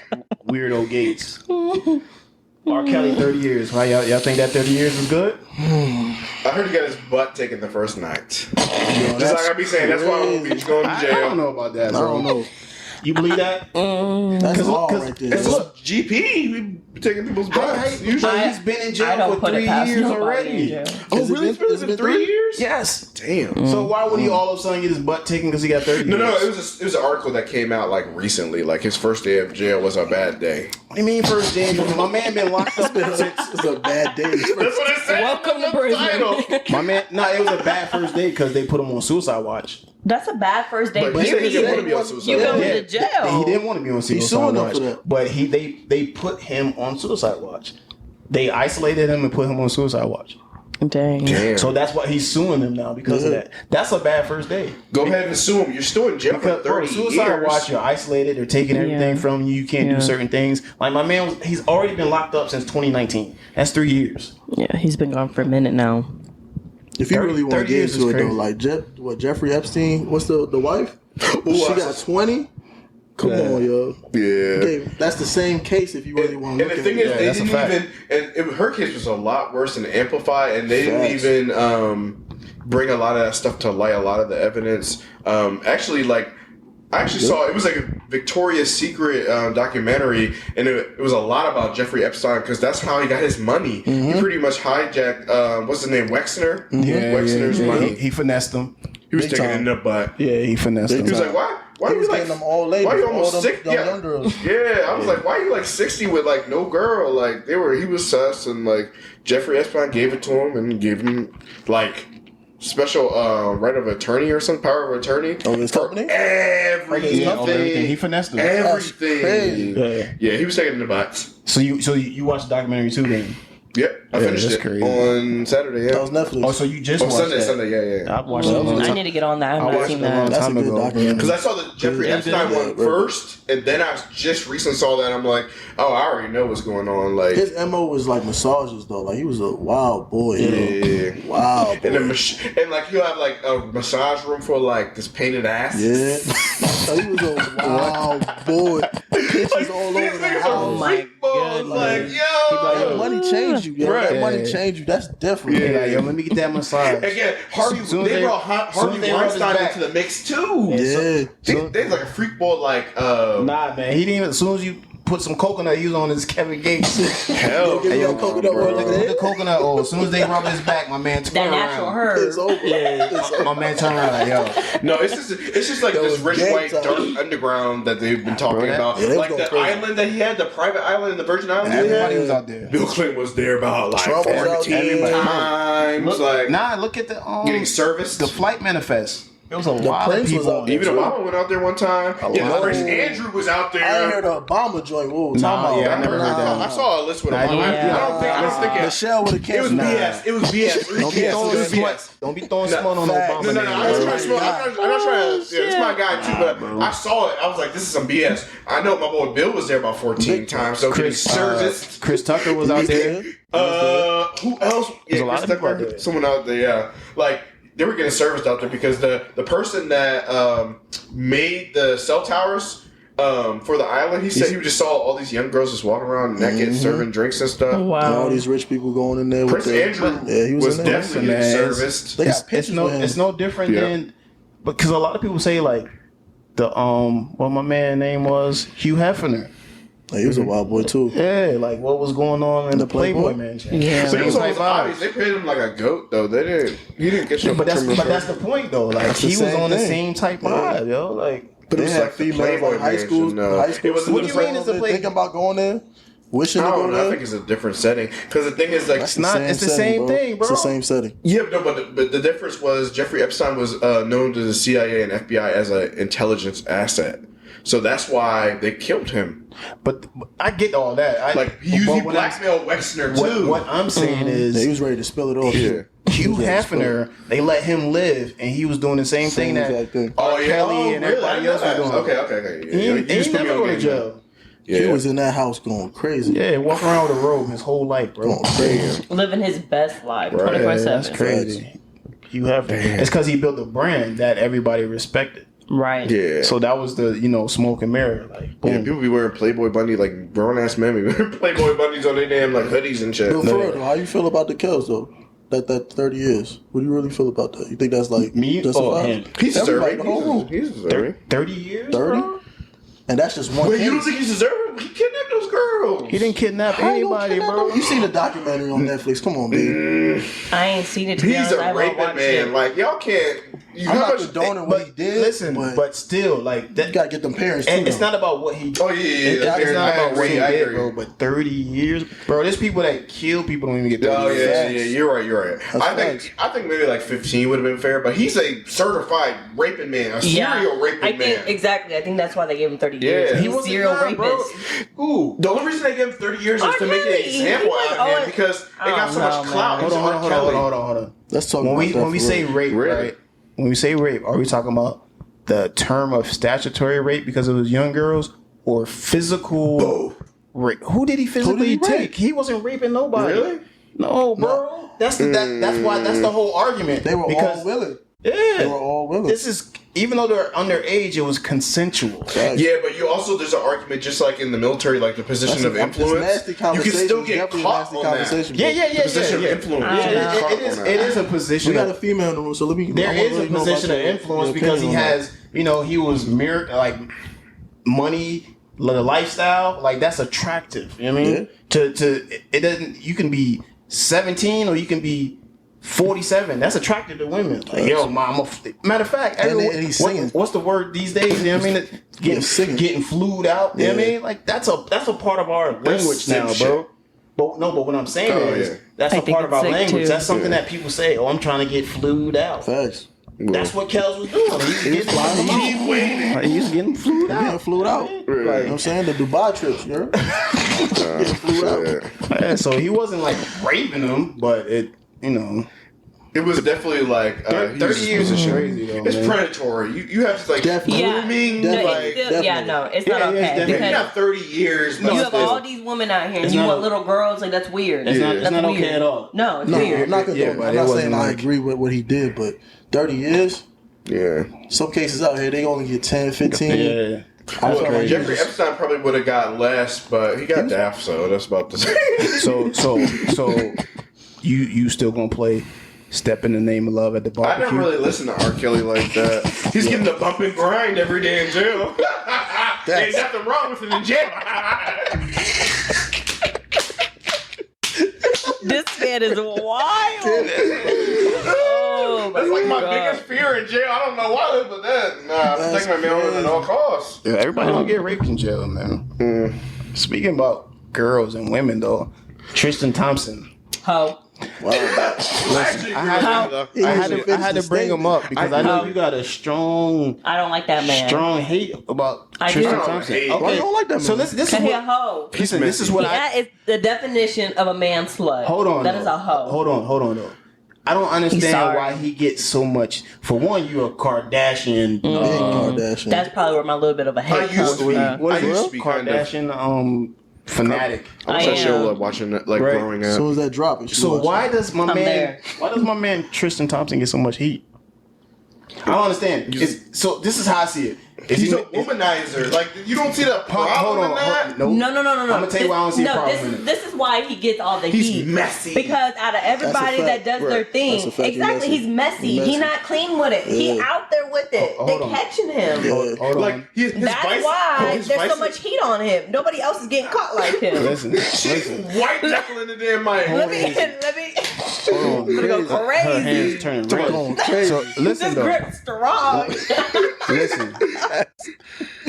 weirdo Gates. R. Kelly 30 years. Why y'all think that 30 years is good? I heard he got his butt taken the first night. Just like I be saying, that's why I won't be going to jail. I don't know about that. I don't know. You believe that? That's all right there. It's just GP. We taking people's butts. Usually he's been in I jail don't for put it 3 past years nobody in already. jail. Oh, really? It's been 3 years? Yes. Damn. So why would he all of a sudden get his butt taken because he got 30 No, years? it was an article that came out like recently. Like his first day of jail was a bad day. What do you mean first day? My man been locked up since. It's a bad day. That's what it said. Welcome to prison. My man, it was a bad first day because they put him on suicide watch. That's a bad first day. But he said he didn't want to be on You suicide. go watch. to jail. He didn't want to be on suicide suing them watch, for that. but they put him on suicide watch. They isolated him and put him on suicide watch. Dang. Damn. So that's why he's suing them now because of that. That's a bad first day. Go ahead and sue him. You're still in jail Because for 30 suicide years. watch, you're isolated. They're taking everything from you. You can't do certain things. Like my man, he's already been locked up since 2019. That's 3 years. Yeah, he's been gone for a minute now. If you really want to 30 get years into is it though, crazy. like Jeffrey Epstein, what's the wife? Ooh, She I got saw- 20. Come on, yo. Yeah. Okay, that's the same case if you really want to And look the at thing it. is, they that's a didn't fact. even. And her case was a lot worse than Amplify, and they Facts. didn't even bring a lot of that stuff to light. A lot of the evidence. I actually saw it was like a Victoria's Secret documentary, and it was a lot about Jeffrey Epstein because that's how he got his money. He pretty much hijacked what's his name, Wexner. Wexner's money. He finessed them. He was Big taking it time. in the butt. Yeah, he finessed them. He was like, why? Why He are was you like getting them all ladies, Why you all almost them, 60? them Yeah. young girls. Yeah, I was like, why are you like 60 with like no girl? Like he was sus, and like Jeffrey Epstein gave it to him and gave him like special right of attorney or some power of attorney Of his company? everything. Yeah, over everything. He finessed them. Everything. crazy. Yeah. He was taking it in the butts. So you watched the documentary too then? Yep, I finished that's it crazy. on Saturday. That Yeah, was Netflix. Oh, so you just watched Sunday, that? Sunday. Yeah. I watched it a long I time. need to get on that. I have I not watched seen it a long that. That's a time good ago. documentary. Because I saw the Jeffrey Yeah, Epstein yeah, one yeah. first, and then I just recently saw that. I'm like, oh, I already know what's going on. Like, His MO was like massages though. Like he was a wild boy. yeah. Wow. And and like he'll have like a massage room for like this painted ass. Yeah. So he was a wild boy. Pictures all over These the niggas house. are freak balls. Like, yo. That money changed you, yo. Right. That money changed you. That's different. Hey, like, yo, let me get that massage. Again, Harvey, Soon as they they- brought soon Harvey as they rub his Weinstein back. into the mix too. Yeah. They like a freak ball, like Nah, man, he didn't even. As soon as you put some coconut, he was on his Kevin Gates. hell. Give me a coconut oil. Look at Put the it. coconut oil. As soon as they rub his back, my man turned That around. natural herb. It's over. It's over. My man turned around like, yo. No, it's just like That this was rich gang white time. dark underground that they've been talking that- about. Yeah, they was Like going the crazy. island that he had, the private island in the Virgin Islands. And he had. everybody was out there. Bill Clinton was there about like Trump was out 14 there. times. Look, like look at the getting serviced. the flight manifest. It was a lot of Prince was people. out there. Even Obama went out there one time. Yeah, lot. Prince Andrew was out there. I ain't heard the Obama joint. Whoa, talking Nah, about. yeah, I never heard that. I saw a list with Nah, Obama. yeah. I don't think it. Michelle would have It was canceled. BS. It was BS. It was Don't be BS. throwing It was smut. BS. Don't be throwing No, smut on facts. Obama. No, man. I was trying to smoke. I'm not trying to. Yeah, this is my guy too, but bro. I saw it. I was like, this is some BS. I know my boy Bill was there about 14 times. So getting serviced. Chris Tucker was out there. Who else? There's a lot of Chris people out Tucker, there. someone out there. Yeah, like they were getting serviced out there because the person that made the cell towers for the island, he said he just saw all these young girls just walking around naked, serving drinks and stuff. And all Wow. these rich people going in there Prince with the, Andrew yeah, he was, in there. definitely getting Man, serviced. They got It's pictures no, with him. it's no different Yeah. than because a lot of people say like the what my man name was Hugh Hefner. Like, he was a wild boy too. Yeah, like what was going on in the Playboy Playboy? Mansion. Yeah. So he was Same almost type obvious. vibes. They paid him like a goat though. They didn't. He didn't get But that's the point though. Like That's the he was same on the thing. same type vibe, yo. Like But it They was had like the females Playboy like high school. Mansion, no. High school. It was- what do you mean it's a play- Thinking about going there, wishing I to go don't know. I there. think it's a different setting because the thing is like That's it's the same thing, bro. It's the same setting. yeah, no, but the difference was Jeffrey Epstein was known to the CIA and FBI as an intelligence asset. So that's why they killed him. but I get all that. Like he but usually what I'm- blackmailed Wexner too. What I'm saying Yeah, he is was ready to spill it off. Yeah. Hugh He was ready to spill it. Hefner, they let him live, and he was doing the same thing that exact thing. R. Kelly and really? everybody else was doing. Okay. Yeah, He you ain't just put me never on go to game jail. now. Yeah. He was in that house going crazy. Yeah, walking around with a robe his whole life, bro. Going crazy. Living his best life, Right. 24/7. That's crazy. Hugh Hefner. It's because he built a brand that everybody respected. Right. Yeah. So that was the smoke and mirror. Like, boom. Yeah, people be wearing Playboy bunny, like grown ass men be wearing Playboy bunnies on their damn like hoodies and shit. Yo, for real, though, how you feel about the Kels though? That 30 years. What do you really feel about that? You think that's like Me or justified? him? He's Everybody deserving. in the whole room. He's deserving. 30 years? 30? Bro? And that's just one Wait, you don't case. think he's deserving? He kidnapped those girls. He didn't kidnap How you gonna anybody, kidnap bro. them? You seen the documentary on Netflix? Come on, baby. I ain't seen it. To be He's honest, I a haven't raping watched man. it. Like y'all can't. You I'm know not how much- condoning what he did. Listen, but still, like that. you gotta get them parents too. And it's though. not about what he. Oh, yeah. It's not I about what he agree, I did, agree. bro. But 30 years, bro. There's people that kill people don't even get 30 Oh years. yeah. You're right. That's I think maybe like 15 would have been fair, but he's a certified raping man, a serial raping I man. think exactly. I think that's why they gave him 30 Yeah. years. He He's a wasn't serial lying, bro. rapist. Ooh. The only reason they gave him 30 years is Oh, to make an really? example He was- out of him oh, because it got so no, much man. clout. Hold He's on. R. Kelly. Hold on. Let's talk When about that we for say real. rape, Really? right? When we say rape, are we talking about the term of statutory rape because it was young girls, or physical rape? Who did he physically rape? take? He wasn't raping nobody. Really? No, bro. That's the whole argument. They were because, all willing. Yeah, They were all willing. This is, even though they're underage, it was consensual. Yeah, but you also there's an argument just like in the military, like the position of influence. Nasty You conversation. can still It's get definitely a caught nasty on conversation. that. Yeah. The position yeah. of influence. I You don't can know. get caught It on is. that. It is a position. We got a Of, female in the room, so let me. there I wanna is really a know about position of your- influence your because he opinion on has, he was like money, the lifestyle, like that's attractive. You know what I mean? To it doesn't. You can be 17 or you can be 47. That's attractive to women. Like, yo, mom. Matter of fact, And everyone, he's singing. what's the word these days? You know what I mean? Singing. Getting flued out. You know what I Yeah. mean? Like that's a part of our language sick now, shit. bro. But what I'm saying Oh, is yeah. that's I a think part of it's our sick, language. too. That's something that people say. Oh, I'm trying to get flued out. Facts. That's what Kels was doing. He was flying them out. Keep waiting. He was getting flued Getting out. flew out. You know what I'm saying? The Dubai trips, you know? Getting flew out. Yeah, so he wasn't like raping them, but it. It was definitely like 30 years is crazy though. It's man. predatory. You have to like Definitely. grooming. No, Definitely. Like it's still, definitely. no, it's Yeah, not yeah, okay. it's definitely. maybe Because not 30 years. But you have still. all these women out here, It's and you not want a- little girls. Like that's weird. It's not. Yeah. It's not That's okay weird. at all. No, it's No, weird. I'm not gonna. Yeah, but I'm it not wasn't saying I like- agree with what he did, but 30 years. Yeah. Some cases out here they only get 10, 15. Yeah. I feel like Jeffrey Epstein probably would have got less, but he got daft, so that's about the same. So you still gonna play "Step in the Name of Love" at the I barbecue? never really listened to R. Kelly like that. He's getting the bump and grind every day in jail. Ain't nothing wrong with him in jail. This man is wild. Oh my That's like my God. biggest fear in jail. I don't know why, but I'm That's taking my man on at all costs. Yeah, everybody don't get raped in jail, man. Speaking about girls and women, though, Tristan Thompson. Ho. Wow. I had to bring him up because I know you got a strong I don't like that man. hate about I do. Tristan I don't Thompson. hate. Okay, Why you don't like that so man? this is Cause he a what, hoe. listen. This is what That is the definition of a man slut. Hold on. That though. is a hoe. Hold on though. I don't understand sorry. why he gets so much. For one, you're a Kardashian. Big Kardashian. That's probably where my little bit of a I hate used comes to be. from. What I is used it? to be kind of. Kardashian fanatic. I was I on show am. like watching it, like Right. growing As up. soon as that drop, it So why does my there. man Tristan Thompson get so much heat? I don't understand. So this is how I see it. If He's you- a womanizer. Like you don't see the problem in that. Nope. No. I'm gonna tell you why I don't see a problem in it. This is why he gets all the He's heat. messy. Because out of everybody fact. that does their Right. thing, That's a fact. He exactly, messy. he's messy. He messy. He's not clean with it. He Yeah. out there with it. Hold They're on. catching him. Yeah. Hold on. Like his That's vice, why his there's so vice- much heat on him. Nobody else is getting caught like him. Listen. White knuckle in the damn mic. Let me. Hold on. I'm gonna go Her crazy. hands turning Going red. crazy. So listen This though. grip strong. Listen.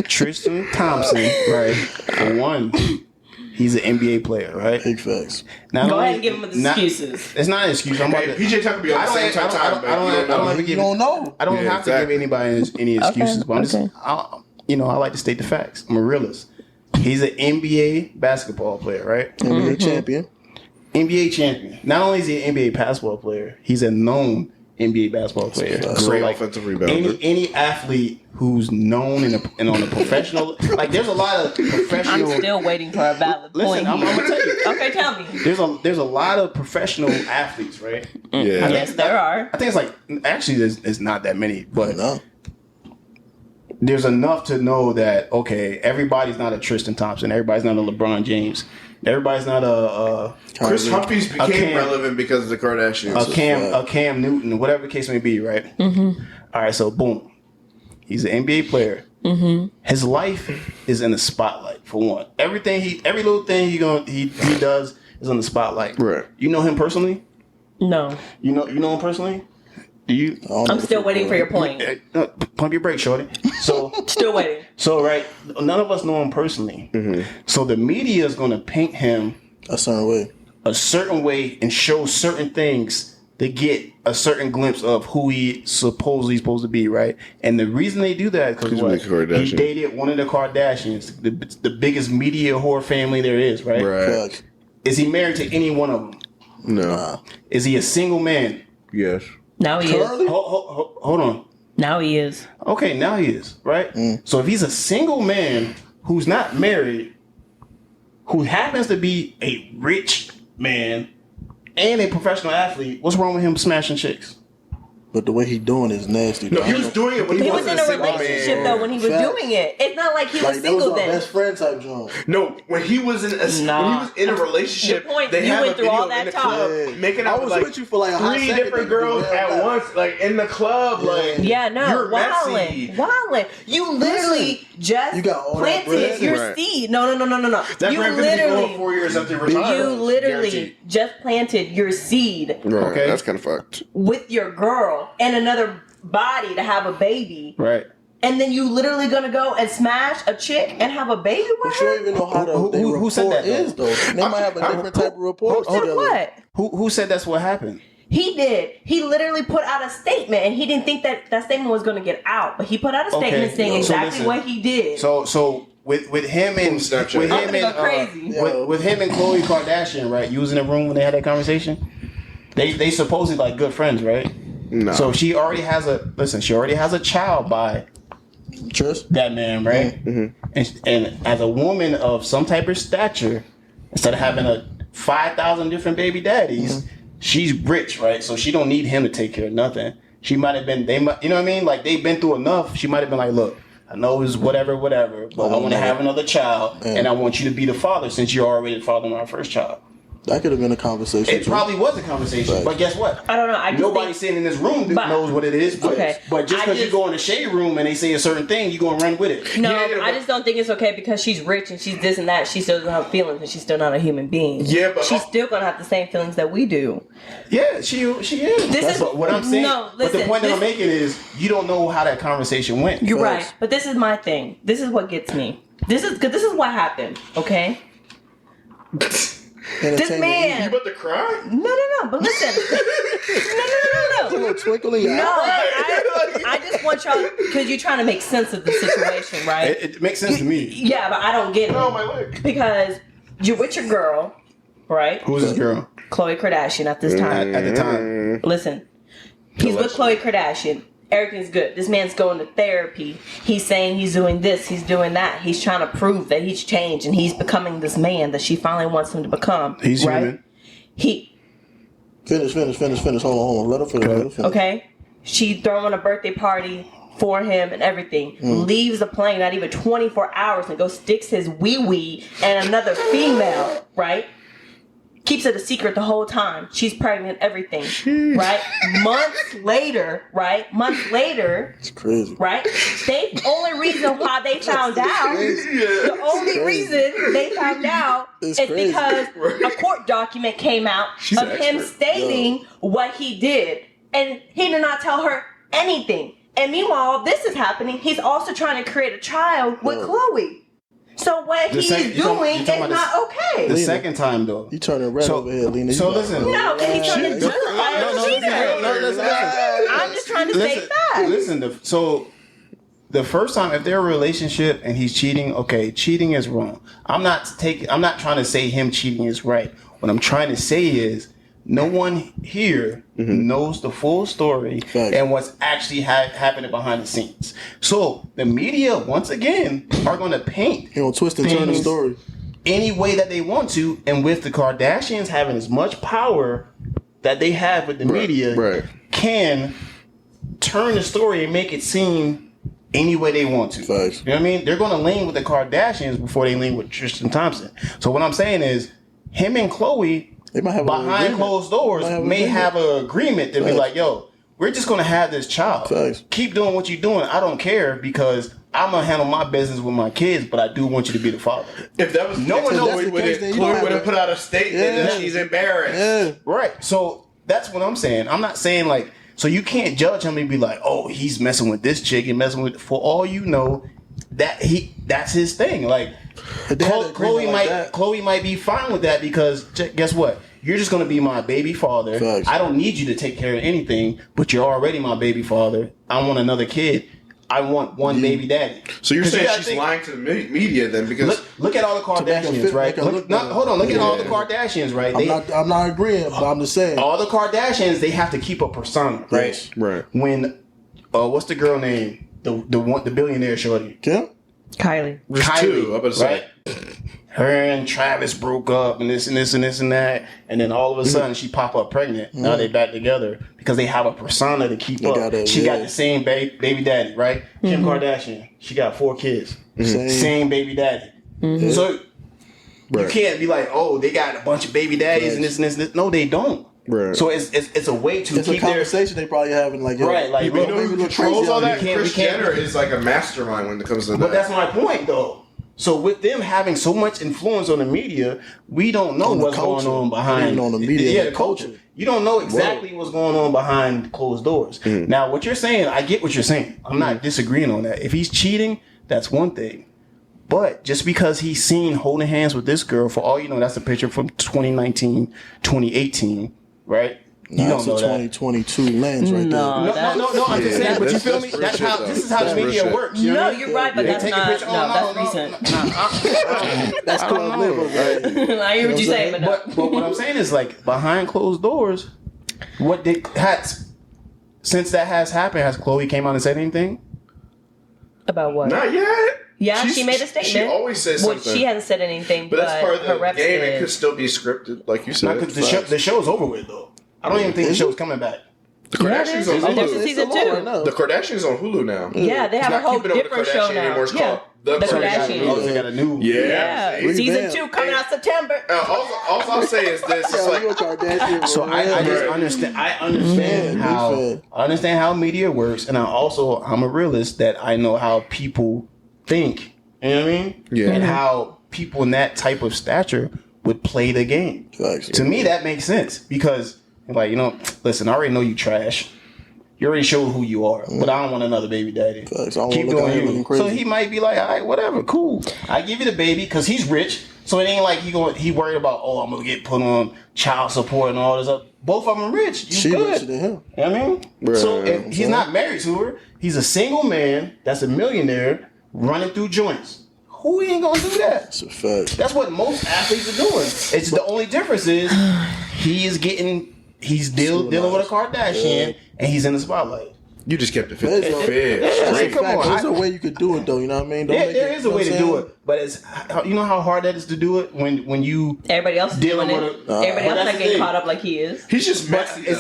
Tristan Thompson, right? For one, he's an NBA player, right? Big facts. Not Go only- ahead and give him the not- excuses. It's not an excuse. I'm about Hey, to. PJ Tucker be on the same time, I don't have to You give. don't know. I don't Yeah, have to exactly. give anybody any excuses, but I'm okay. just, I like to state the facts. I'm a realist. He's an NBA basketball player, right? NBA champion. NBA champion. Not only is he an NBA basketball player, he's a known NBA basketball player. Great offensive rebounder. Any athlete who's known and on a professional, like there's a lot of professional. I'm still waiting for a valid Listen, point. I'm here. gonna tell you. Okay, tell me. There's a lot of professional athletes, right? Yeah. Yes, there are. I think it's like actually there's not that many, but No. there's enough to know that, okay, everybody's not a Tristan Thompson. Everybody's not a LeBron James. Everybody's not a Chris Humphries became relevant because of the Kardashians. a Cam Newton, whatever the case may be, right? Mm-hmm. All right, so boom. He's an NBA player. Mm-hmm. His life is in the spotlight, for one. Every little thing he does is on the spotlight. Right. You know him personally? No. You know him personally? Do you? I'm still waiting for your point. Pump your brakes, shorty. So Still waiting. So right, none of us know him personally. Mm-hmm. So the media is going to paint him a certain way, and show certain things to get a certain glimpse of who he's supposed to be, right? And the reason they do that is because he dated one of the Kardashians, the biggest media whore family there is, right? Right. Is he married to any one of them? No. Is he a single man? Yes. Now he is. Hold on. Now he is. Okay, now he is, right? So if he's a single man who's not married, who happens to be a rich man and a professional athlete, what's wrong with him smashing chicks? But the way he doing is nasty. No, he was doing it when He was in a relationship though when he was doing it. It's not like he was single then. Best friend type joint. No, when he was in a relationship, they you have went a through video all in that the talk. club making I out was with with you for like a hot 3 second, different then girls you at went once, like in the club, like Yeah, no, you're messy. wildin'. You literally just you got all that planted bread? your Right. seed. No. That You brand could be going 4 years after retirement. You literally Guaranteed. just planted your seed Right, Okay. that's kind of fucked. with your girl and another body to have a baby. Right. And then you literally gonna go and smash a chick and have a baby with But you her? don't even know how Who said that, though? is though. They might have a different type of report. Who said what? Who said that's what happened? He did. He literally put out a statement, and he didn't think that statement was going to get out. But he put out a statement saying So exactly listen. what he did. So with him and Snapchat. with I'm him gonna and go crazy. with him and Khloe Kardashian, right? You was in the room when they had that conversation. They supposedly like good friends, right? No. So she already has a child by Tris? that man, right? Mm-hmm. And as a woman of some type of stature, instead of having 5,000 different baby daddies, she's rich, right? So she don't need him to take care of nothing. She might have been, you know what I mean? Like they've been through enough. She might have been like, look, I know it's whatever, but I want to have another child, and I want you to be the father since you're already the father of my first child. That could have been a conversation. It probably was a conversation, Right. but guess what? I don't know. Nobody sitting in this room knows what it is. But, Okay. but just because you go in the shade room and they say a certain thing, you're going to run with it. No, Yeah, I just don't think it's okay because she's rich and she's this and that. She still doesn't have feelings and she's still not a human being. Yeah, but she's still gonna have the same feelings that we do. Yeah, she is. This is what I'm saying. No, but the listen, point that I'm this- making is you don't know how that conversation went. You're Facts. right, but this is my thing. This is what gets me. This is what happened. Okay, this You man. about to cry? No. But listen. A No. little twinkle in your No, eye. I just want y'all because you're trying to make sense of the situation, right? It makes sense to me. Yeah, but I don't get it Oh, my leg. because you're with your girl, right? Who's this girl? Khloe Kardashian at this time. At the time. Listen, he's with Khloe Kardashian. Everything's good. This man's going to therapy. He's saying he's doing this, he's doing that. He's trying to prove that he's changed and he's becoming this man that she finally wants him to become. He's right? human. Finish. Hold on. Let her finish. Okay? She throwing a birthday party for him and everything. Leaves the plane not even 24 hours and goes sticks his wee-wee and another female, right? Keeps it a secret the whole time. She's pregnant, everything. Right? Months later, It's crazy. right? The only reason why they found out, the only reason they found out It's is crazy. because a court document came out of an him expert. stating what he did. And he did not tell her anything. And meanwhile, this is happening. He's also trying to create a child with Yo. Khloe. So what The he's sec- you talking- doing you is talking about not okay. The Lena. second time, though. You turning red over here, Lena. So You listen. No, because he's trying to No, justify No, a cheater. listen. I'm just trying to say facts. Listen, so the first time, if they're in a relationship and he's cheating, okay, cheating is wrong. I'm not trying to say him cheating is right. What I'm trying to say is no one here knows the full story Facts. and what's actually happening behind the scenes. So the media, once again, are going to paint You know, twist and turn the things story. any way that they want to, and with the Kardashians having as much power that they have with the media, right. can turn the story and make it seem any way they want to. Facts. You know what I mean? They're going to lean with the Kardashians before they lean with Tristan Thompson. So what I'm saying is, him and Khloe, They might have behind closed doors, may have an agreement to be like, yo, we're just going to have this child. Facts. Keep doing what you're doing. I don't care because I'm going to handle my business with my kids, but I do want you to be the father. If that was No one knows Khloe the case, then you don't Khloe have would have to- put out a statement that she's embarrassed. Yeah. Right. So that's what I'm saying. I'm not saying like, so you can't judge him and be like, oh, he's messing with this chick and messing with, for all you know, that's his thing. Like, Khloe might be fine with that because guess what? You're just going to be my baby father. Facts. I don't need you to take care of anything, but you're already my baby father. I want another kid. I want one baby daddy. So you're 'Cause saying you gotta she's lying to the media then because look at all the Kardashians, right? Hold on, look at all the Kardashians, right? I'm not agreeing, but I'm just saying. All the Kardashians, they have to keep a persona, right? Yes. right. When, what's the girl name? The billionaire shorty. Kim? Kylie. There's two. I'm about to say. Her and Travis broke up and this and this and this and that, and then all of a sudden she pop up pregnant. Now they back together because they have a persona to keep up. She got the same baby daddy, right? Kim Kardashian, she got 4 kids, same baby daddy. So you can't be like, oh, they got a bunch of baby daddies and this and this. And this. No, they don't. Right. So it's a way to It's a keep their conversation they probably having, like, yo, right. Like, You know who controls all that? We Kris can't- Jenner is like a mastermind when it comes to that. But that's my point, though. So with them having so much influence on the media, we don't know what's going on behind on the media, yeah, the the culture. You don't know exactly what's going on behind closed doors. Now, what you're saying, I get what you're saying. I'm not disagreeing on that. If he's cheating, that's one thing. But just because he's seen holding hands with this girl, for all you know, that's a picture from 2019, 2018, right? You that's don't a know that. 2022 lens right No. there. No. I'm just saying, but you feel me? That's This is how the real media shit. works. You know No, what I mean? you're right, but They that's take a not. picture. No, that's recent. That's Club Live over there. I hear what you're saying, but no. But what I'm saying is, like, behind closed doors, since that has happened, has Khloe came out and said anything? About what? Not yet. Yeah, she made a statement. She always says Well, something. she hasn't said anything, but that's part of her the reps game. did. It could still be scripted, like you said. Because the show's over with, though. I don't even think the show's coming back. The Kardashians on Oh, there's a Hulu. season It's 2. right now. The Kardashians on Hulu now. Yeah, they have a It's not whole Keeping Up with different the show Kardashians now. anymore. It's Yeah, called The The Kardashians. Kardashians. They got a new. Yeah, Revamp. season 2 coming out September. All I'll say is this: it's Yeah, you a like Kardashian. So I just Right. understand. I understand how media works, and I'm a realist that I know how people think. You know what I mean? Yeah. And how people in that type of stature would play the game. Facts. To me, that makes sense because, like, listen, I already know you trash. You already showed who you are, but I don't want another baby daddy. Facts. I don't Keep wanna look out here doing looking you. crazy. So he might be like, all right, whatever, cool. I give you the baby because he's rich. So it ain't like he worried about, oh, I'm gonna get put on child support and all this stuff. Both of them rich. You She good. richer than him. You know what I mean? Right. So if he's not married to her. He's a single man that's a millionaire running through joints. Who ain't gonna do that? It's a fact. That's what most athletes are doing. It's the only difference is he's dealing with a Kardashian and he's in the spotlight. you just kept it There's a- fair. Yeah, Like, come on. There's a way you could do it, though. You know what I mean? Don't Yeah, make there it, is a way to do it, but it's how hard that is to do it when you Everybody else is Dealing doing with it. it. Everybody But else that's not the getting thing. caught up like he is. He's just messy. it's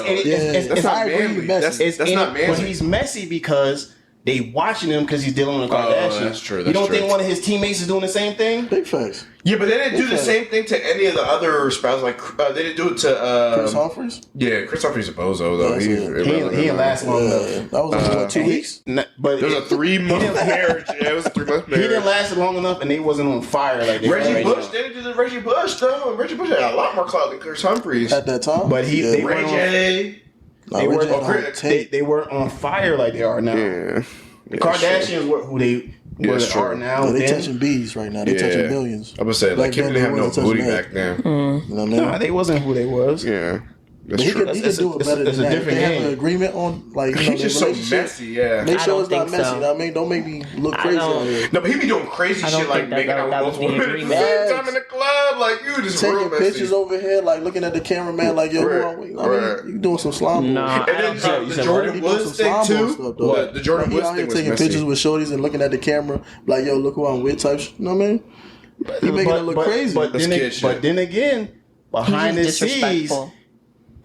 though. That's I not agree, manly. messy. That's not but manly. he's messy because they watching him because he's dealing with a Kardashian. that's true, you that's don't true. think one of his teammates is doing the same thing? Big facts. Yeah, but they didn't do the Okay. same thing to any of the other spouses. Like they didn't do it to Chris Humphries? yeah, Chris Humphries a bozo though. That's He's it. He didn't last long enough. That was what, 2 weeks? But There was a 3-month marriage. Yeah, it was a 3-month he marriage. didn't last long enough, and they wasn't on fire like they are Reggie right Bush, now. they didn't do the Reggie Bush though. Reggie Bush had a lot more clout than Chris Humphries. At that time? But they Ray weren't on, J. they Reggie weren't had a whole on, tape. they weren't on fire like they are now. Yeah. The Kardashians were who they that's true. are now. Yeah, they then. touching bees right now. They touching billions. I would say like Back Kim then, didn't have they no wasn't booty touching back then. You know what I mean? Nah, they wasn't who they was. Yeah. That's But he true. could, he It's could a- do it it's a- better it's a than that. different They have game. an agreement on, like, you know, He's just their so relationship. messy, yeah. Make I sure don't it's not think messy. so. You know what I mean? Don't make me look I crazy don't- out here. No, but he be doing crazy I don't shit like think that- making out that with was the multiple women at the agreement. same time in the club. Like you just real Taking messy. pictures over here, like looking at the cameraman, like, yo, Right, I mean, right. you doing some slime. Nah, And I then don't think the said Jordan He doing Woods some thing slime ball too. stuff, though. What? The Jordan Like, he Woods out here thing was taking messy. pictures with shorties and looking at the camera, like, yo, look who I'm with type shit. You know what I mean? He making it look crazy. But That's then, kid shit. but then again, behind the He's scenes, disrespectful.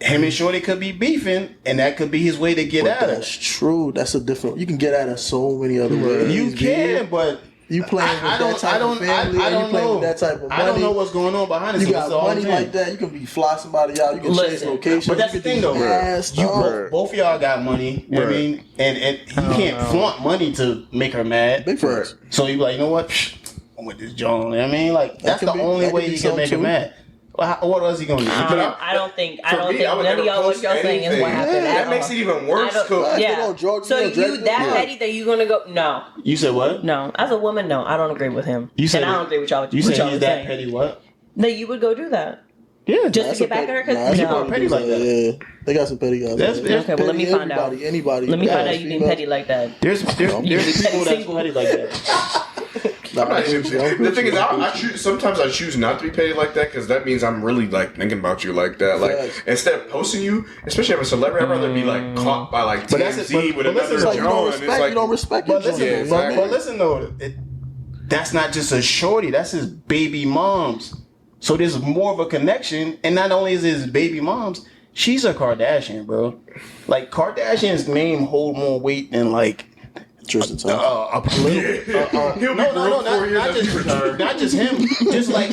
him and Shorty could be beefing, and that could be his way to get at her. That's true. That's a different. You can get at her so many other ways. You can, but you playing with that type of family. I don't you playing know. with that type of money. I don't know what's going on behind the You scenes. got That's all I'm money saying. like that. You can be fly somebody out. You can change Listen, locations. But that's the thing, though. Both of y'all got money. You know what I mean, and he can't flaunt money to make her mad. Big facts. So you be like, you know what? I'm with this John. You know what I mean, like that's the only way he can make her mad. What else he gonna do? I don't think me, I would none of never y'all what post y'all saying is what anything. happened. That at makes all. it even worse. I don't- Cause Yeah. know, drugs, So you know, you drugs, that yeah. petty that you gonna go? No, You said what? no. As a woman, no, I don't agree with him. You said and I don't agree with y'all. You what said y'all he's was that saying. petty? What? That you would go do that Yeah, just That's to a get back at her? petty- nah, Because that's people are a petty like that. Yeah, they got some petty guys. That's- like that. okay, well, let me find out. Anybody. let me find out you female. being petty like that. There's people that's single. petty like that. I'm not even- the thing is, I choose, sometimes I choose not to be petty like that because that means I'm really like thinking about you like that. Like Facts. instead of posting you, especially if a celebrity, I'd rather be like caught by like But that's TMZ it, with but listen, another It's like you John. don't It's respect. like You don't respect your But listen, children. exactly. but listen though, that's not just a shorty. That's his baby moms. So there's more of a connection, and not only is it his baby moms, she's a Kardashian, bro. Like Kardashian's name hold more weight than like Tristan Thompson. a political. He'll be broke 4 years after he retires. not just him, just like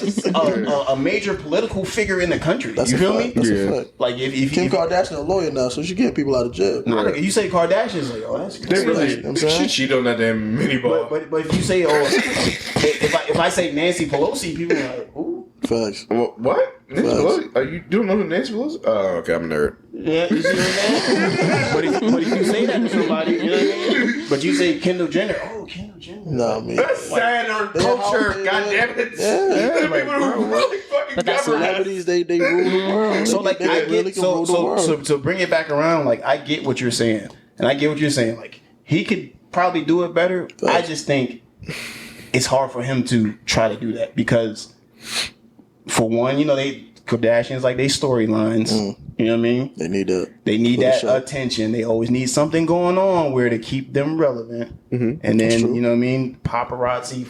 a major political figure in the country. That's you a feel fact. me? That's a fact. Like if Kim Kardashian a lawyer now, so she get people out of jail. you say Kardashian's like, oh, that's They really, You know what I'm saying? she cheated on that damn mini ball. But if you say, oh, if I say Nancy Pelosi, people are like, ooh. Facts. What? Nancy Facts. Pelosi? Are you doing know who Nancy Pelosi? Oh, okay, I'm a nerd. Yeah, you see what I'm saying? but if you say that to somebody, you know what I mean? But you say Kendall Jenner, oh, Kendall Jenner. Nah, man. That's sad our culture, Yeah. goddammit. Yeah. The people who really fucking But that's govern us. Celebrities, they rule the world. So like they I really get can rule the world. so to bring it back around, like I get what you're saying, and I get what you're saying. Like he could probably do it better. I just think it's hard for him to try to do that because, for one, you know they Kardashians like they storylines. You know what I mean? They need that. They need For that sure. attention. They always need something going on where to keep them relevant. And then true. you know what I mean? Paparazzi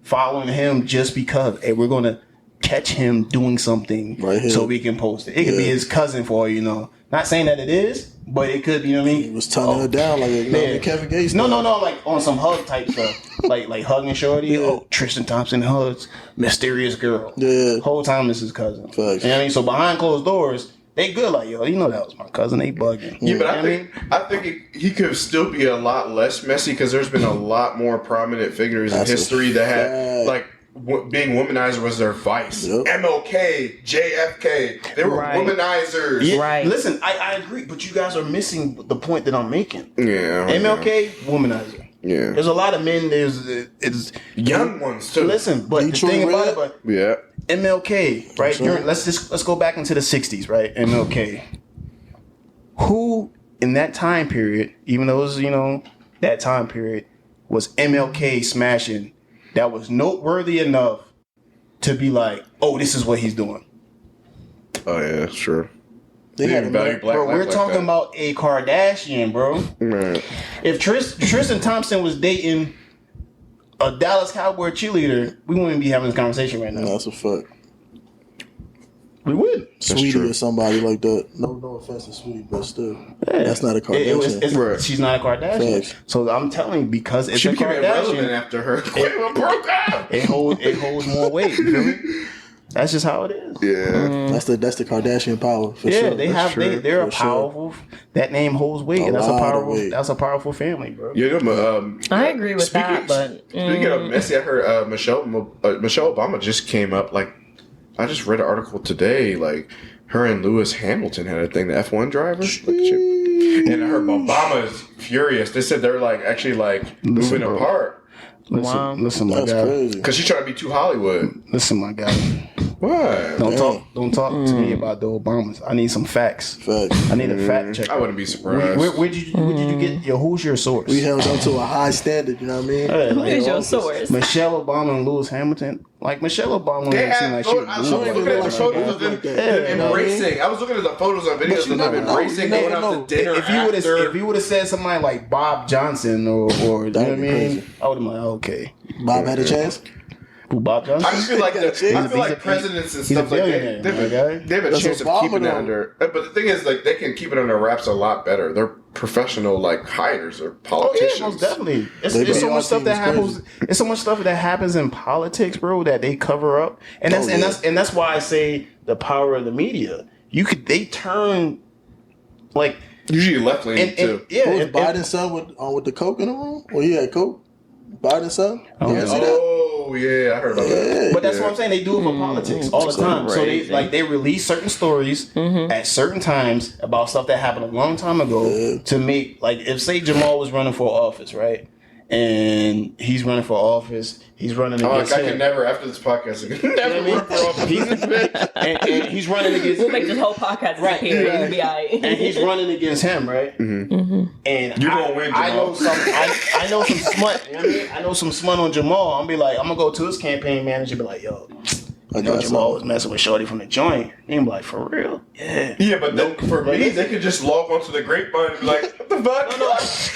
following him just because hey, we're gonna catch him doing something Right here. so we can post it. It could be Yeah. his cousin for all you know. Not saying that it is, but it could be. You know what I mean? He was turning her down like you know, Yeah. Kevin Gates. No, like on some hug type stuff, like hugging shorty. Yeah. Oh, Tristan Thompson hugs mysterious girl. Yeah. Whole time it's his cousin. Facts. You know what I mean? So behind closed doors, they good. Like yo, you know that was my cousin. They bugging. Yeah, but You know I think he could still be a lot less messy because there's been a lot more prominent figures That's a in history that had fact. like being womanizer was their vice. Yep. MLK, JFK, they were Right. womanizers. Yeah, Right. Listen, I agree, but you guys are missing the point that I'm making. Yeah. MLK, womanizer. Yeah. There's a lot of men. It's Young ones too. listen, but Detroit the thing about it, Red? but Yeah. MLK, right? Sure. Let's go back into the '60s, right? MLK. Who in that time period, even though it was that time period, was MLK smashing that was noteworthy enough to be like, oh, this is what he's doing. Oh yeah, sure. They had a value black Bro, life we're like talking that. about a Kardashian, bro. Man. If Tristan Thompson was dating a Dallas Cowboy cheerleader, we wouldn't be having this conversation right now. No, that's a fact. We would. Sweetie true. or somebody like that. No offense to Sweetie, but still, that's not a Kardashian. Right. She's not a Kardashian. Facts. So I'm telling you, because it's She a became irrelevant Kardashian, after her broke up. it holds more weight. You feel me? That's just how it is. Yeah. That's the Kardashian power for Yeah, sure. they have true. they're a For sure. powerful. That name holds weight. A And that's a lot of powerful. weight. That's a powerful family, bro. Yeah, I agree with that, but speaking of messy, I heard Michelle Obama just came up. Like, I just read an article today. Like, her and Lewis Hamilton had a thing, the F1 driver. And I heard Obama is furious. They said they're like actually like moving bro. apart Wow. Listen, my That's guy. crazy. because she's trying to be too Hollywood. Listen, my guy. What? Don't talk to me about the Obamas. I need some facts. Facts. I need a fact check. I wouldn't be surprised. Where did you get your? Who's your source? We held them to a high standard. You know what I mean? Hey, Who like, is your oh, source? Michelle Obama and Lewis Hamilton. Like Michelle Obama They didn't seem have like she photos. was I was moving looking at the like photos of them, like that. them Yeah, you know what I mean? embracing. I was looking at the photos on videos you of them never know. embracing, You going never out know. to dinner. If you would have said somebody like Bob Johnson or you know what I That'd be mean, crazy. I would have been like, okay. Bob had a chance. Who, Bob Johnson? I just feel like He's a- presidents and he's a stuff like billionaire, that. my guy. They have a That's chance of Obama, keeping it though. under. But the thing is, like, they can keep it under wraps a lot better. They're professional, like hires or Oh politicians. yeah, most definitely. It's They so PR much stuff team that is happens. crazy. It's so much stuff that happens in politics, bro, that they cover up, and that's Oh, and yeah. that's why I say the power of the media. They turn like Usually left leaning and too. yeah, What was and- Biden's son with the coke in the room? Well, he had coke. Biden's son. Oh, You see that? Oh yeah, I heard about that. Yeah. But that's what I'm saying. They do it for politics all the time. So Crazy. they release certain stories at certain times about stuff that happened a long time ago to make, like, if say Jamal was running for office, right? And he's running for office. He's running Oh, against like, I him. can never after this podcast. I can never You know run what for I mean? office. and he's running against We'll make this whole podcast Right, disappear. right. You'll be all right. and he's running against him, right? And You gonna win, I Jamal. know some. I know some smut. You know what I mean? I know some smut on Jamal. I'm be like, I'm gonna go to his campaign manager, and be like, yo, I you know got Jamal was some. messing with Shorty from the joint. And he be like, for real? Yeah. Yeah, but then for But me, listen. they could just log onto the Grapevine and be like, "What the fuck?"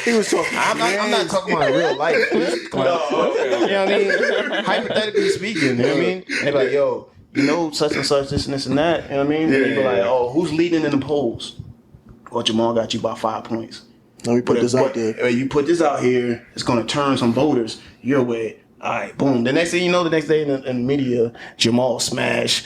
He was talking. I'm not talking about real life. No, okay. You know what I mean? Hypothetically speaking, you know what I mean? They be like, yo, you know such and such, this and that. You know what I mean? Yeah, and they be yeah, like, yeah. oh, who's leading in the polls? Well, Jamal got you by 5 points. Let me put this out there. You put this out here, it's gonna turn some voters your way. All right, boom. The next thing you know, the next day in the media, Jamal smash,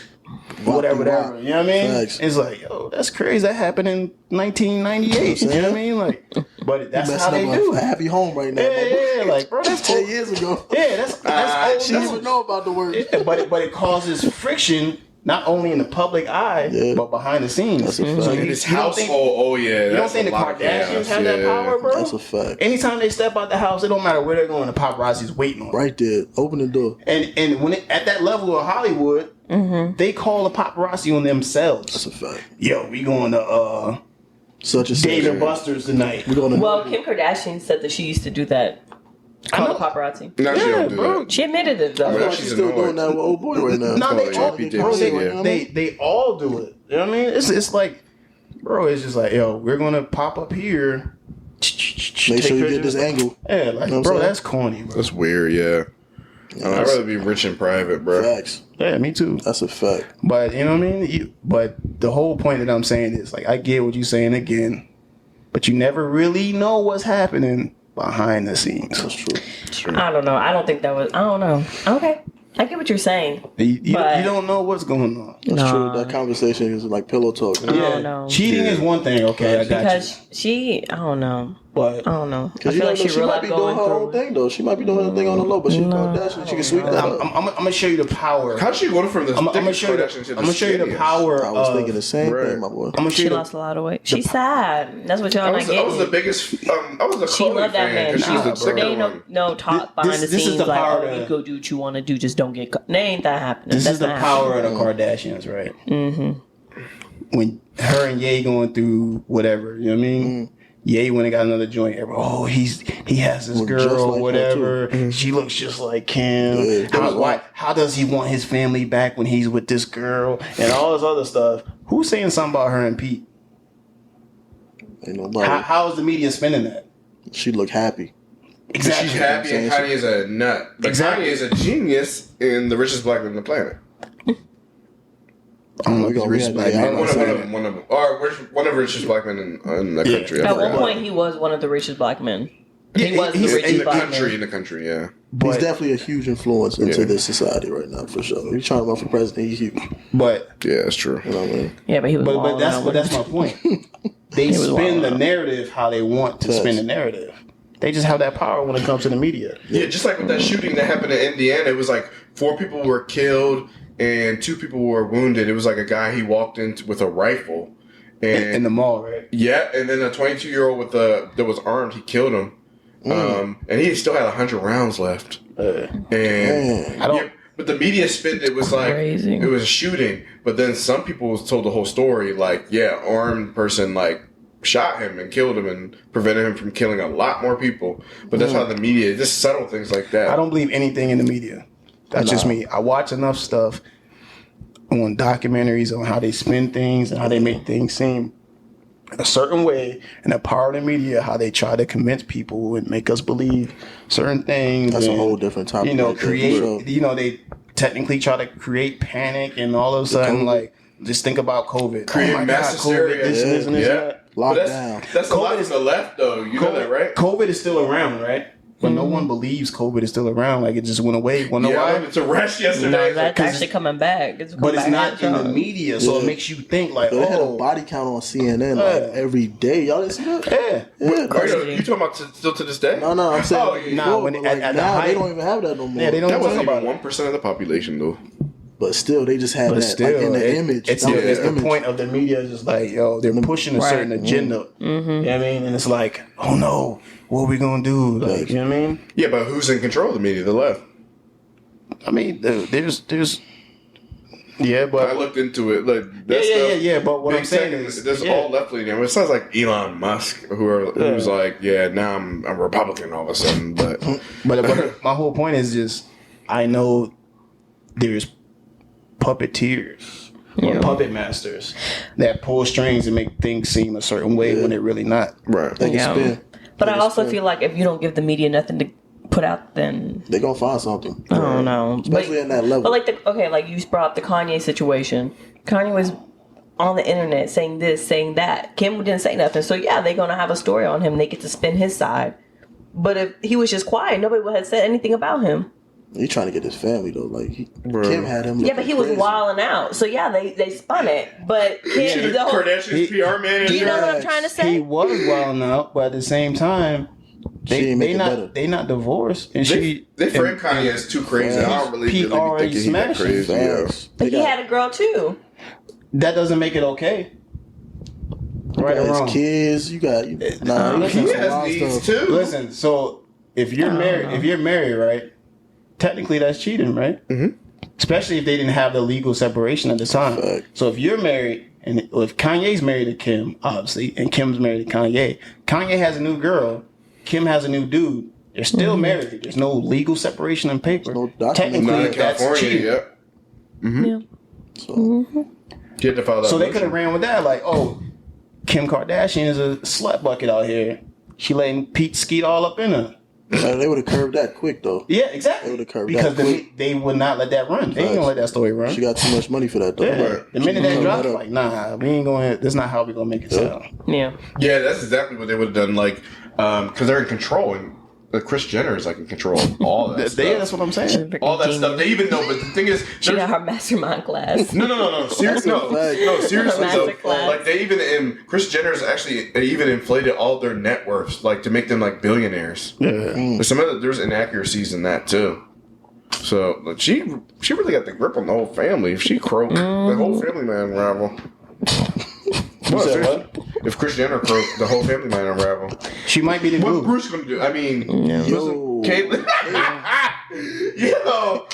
whatever. You know what I mean? Facts. It's like, yo, that's crazy. That happened in 1998. You know what I mean? Like, but that's how they Messing do up a it. happy home right now. Yeah, like, bro, that's 10 old. years ago. Yeah, that's old. She didn't even know about the word. Yeah, but it causes friction not only in the public eye Yeah. but behind the scenes. That's a fact. So In you his don't household, think- oh yeah. You don't that's think a the lot of Kardashians chaos, have that yeah. power, bro? That's a fact. Anytime they step out the house, it don't matter where they're going. The paparazzi's waiting on them. Right there. Open the door. And when at that level of Hollywood, they call the paparazzi on themselves. That's a fact. Yo, we going to Such a Dave and secret. Buster's tonight. We're going to Well, Kim Kardashian said that she used to do that. Call the paparazzi. Now she Yeah, don't do bro. that. She admitted it though. Yeah, Bro, she's she's still annoyed. doing that with old boy right now. No, they Oh, all, JP bro, Davidson, yeah. they all do it. You know what I mean? It's like, bro, it's just like, yo, we're gonna pop up here. Make sure you get this angle. Yeah, like, know what I'm bro, saying? that's corny, bro. That's weird, yeah. I'd rather be rich and private, bro. Facts. Yeah, me too. That's a fact. But you know what I mean? But the whole point that I'm saying is, like, I get what you're saying again, but you never really know what's happening behind the scenes. That's true. I don't know. I don't think that was. I don't know. Okay, I get what you're saying. You But- don't know what's going on. That's true. That conversation is like pillow talk. I don't know. Cheating is one thing, okay, I got Because you. she, I don't know. But I don't know. I Because you feel like don't know, she she real might life be doing going her own through. thing though. She might be doing her thing on the low, but she's Kardashian. She can sweep that up. I'm gonna show you the power. How'd she go from the I'm gonna thickest show you the, Kardashian to the I'm gonna show you the skinniest? power I was of, thinking the same Right. thing, my boy. I'm gonna show She you the, lost a lot of weight. She's sad. That's what y'all I not was the getting. biggest. I was a She Chloe loved that fan man. because she's the Nah, thicker They ain't one. no talk behind the this is scenes the like, power oh, to- you go do what you want to do, just don't get caught. They ain't that happening. this That's is the not power happening. of the Kardashians, right? Mm-hmm. When her and Ye going through whatever, you know what I mean? Ye went and got another joint. Oh, he has this Look just girl, like her, whatever. She looks just like Kim. Yeah, How does he want his family back when he's with this girl and all this other stuff? Who's saying something about her and Pete? Ain't nobody. How is the media spinning that? She look happy. Exactly. She's happy and Kanye is a nut. But Exactly. Kanye is a genius and the richest black man on the planet. I don't know if We he's got- rich we had- black yeah, man. I'm One not of saying them. Or one of the richest black men in the country. I At one forgot. point, he was one of the richest black men. He Yeah, was the he's- in richest the black country, man. in the country, yeah. He's definitely a huge influence into Yeah. this society right now, for sure. If you're trying to run for president, he's huge. But Yeah, that's true. You know what I mean? Yeah, but he was. But wilding that's out but with- that's my point. They was spin wilding the out. narrative how they want to Facts. spin the narrative. They just have that power when it comes to the media. Yeah, just like with that shooting that happened in Indiana, it was like 4 people were killed and 2 people were wounded. It was like a guy he walked in with a rifle, and In the mall, right? yeah, and then a 22-year-old that was armed, he killed him, and he still had 100 rounds left. And Man. I don't- yeah, but the media spin it was like Crazy. it was a shooting, but then some people was told the whole story, like armed person like shot him and killed him and prevented him from killing a lot more people. But that's how the media, just subtle things like that. I don't believe anything in the media. That's just me. I watch enough stuff on documentaries on how they spin things and how they make things seem. a certain way, and the power of the media, how they try to convince people and make us believe certain things. That's a and, whole different topic. You know, right there, create. for sure. You know, they technically try to create panic, and all of a sudden, like, just think about COVID. Create mass hysteria. this and this and this. and that. But Lockdown. that's a lot COVID from is- the left, though. You know that, right? COVID is still around, right? But no one believes COVID is still around. Like, it just went away. Wanna know Yeah, I why? went to rest yesterday. No, that's 'cause- actually coming back. It's But it's coming not back in the strong. media, so it Yeah. makes you think like, They had a oh, body count on CNN like every day. Y'all didn't see that? yeah. Yeah, Are you talking about still to this day? No, I'm saying Oh, like, yeah. Nah, before, when but, it- like, at the now height- they don't even have that no more. Yeah, they don't That talk wasn't about even it. 1% of the population, though. But still, they just had But that still, like in the image. It's, That was it's the the image. point of the media is just like, yo, they're pushing a certain agenda. You know what I mean? And it's like, oh no, what are we gonna do? Like, you know what I mean? Yeah, but who's in control of the media? The left. I mean, there's yeah, I but looked into it. Like that stuff, yeah. But what big I'm saying tech, is, there's yeah. all left leaning. I mean, it sounds like Elon Musk, who's like, yeah, now I'm Republican all of a sudden. But But my whole point is just, I know there's puppeteers or puppet masters that pull strings and make things seem a certain way when they're really not. right, They can Yeah. spin. But They I can also spin. feel like if you don't give the media nothing to put out, then They gonna find something. I don't know. Especially in that level. But like like you brought up the Kanye situation. Kanye was on the internet saying this, saying that. Kim didn't say nothing. So yeah, they're gonna have a story on him. They get to spin his side. But if he was just quiet, nobody would have said anything about him. He trying to get his family though. Like Bro. Kim had him. Yeah, but he was crazy. wilding out. So yeah, they spun it. But Kim, the whole, Kardashian's PR manager. do you know what I'm Yes. trying to He say? was wilding out, but at the same time, She ain't make it better. they not divorced, and They frame and- Kanye as too crazy. I don't really be PR thinking he's that smashing. crazy. Yeah. Facts. But They he got- had a girl too. That doesn't make it okay. Right or got wrong? his kids. You got nah. Listen, You He got some has wild needs stuff. too. Listen, so if you're married, right? Technically, that's cheating, right? Mm-hmm. Especially if they didn't have the legal separation at the time. Fact. So if you're married, and if Kanye's married to Kim, obviously, and Kim's married to Kanye, Kanye has a new girl, Kim has a new dude. They're still married. There's no legal separation in paper. no document. Technically, Not in that's California, cheating. yep. Yeah. So You had to file that So they motion. could have ran with that, like, oh, Kim Kardashian is a slut bucket out here. She letting Pete skeet all up in her. they would have curved that quick though. Yeah, exactly. They would've curved Because that quick. they would not let that run. They ain't gonna let that story run. She got too much money for that though. Yeah. Right. The minute that She dropped, cut up. like, nah, we ain't going. That's not how we gonna make it sound. Yeah. Yeah, that's exactly what they would have done. Like, because they're in control, and Kris Jenner is like in control of all that stuff. Yeah, that's what I'm saying. All that stuff. They even know, but the thing is, She got there's- her mastermind class. no. Seriously, fact. seriously though. Masterclass. Like they even Kris Jenner's actually even inflated all their net worths, like to make them like billionaires. There's some other there's inaccuracies in that too. So like, she really got the grip on the whole family. If she croak, the whole family might unravel. What, said seriously? If Kris Jenner croak, the whole family might unravel. She might be the What glue. Bruce gonna do? I mean, Yo. Caitlyn. Yo,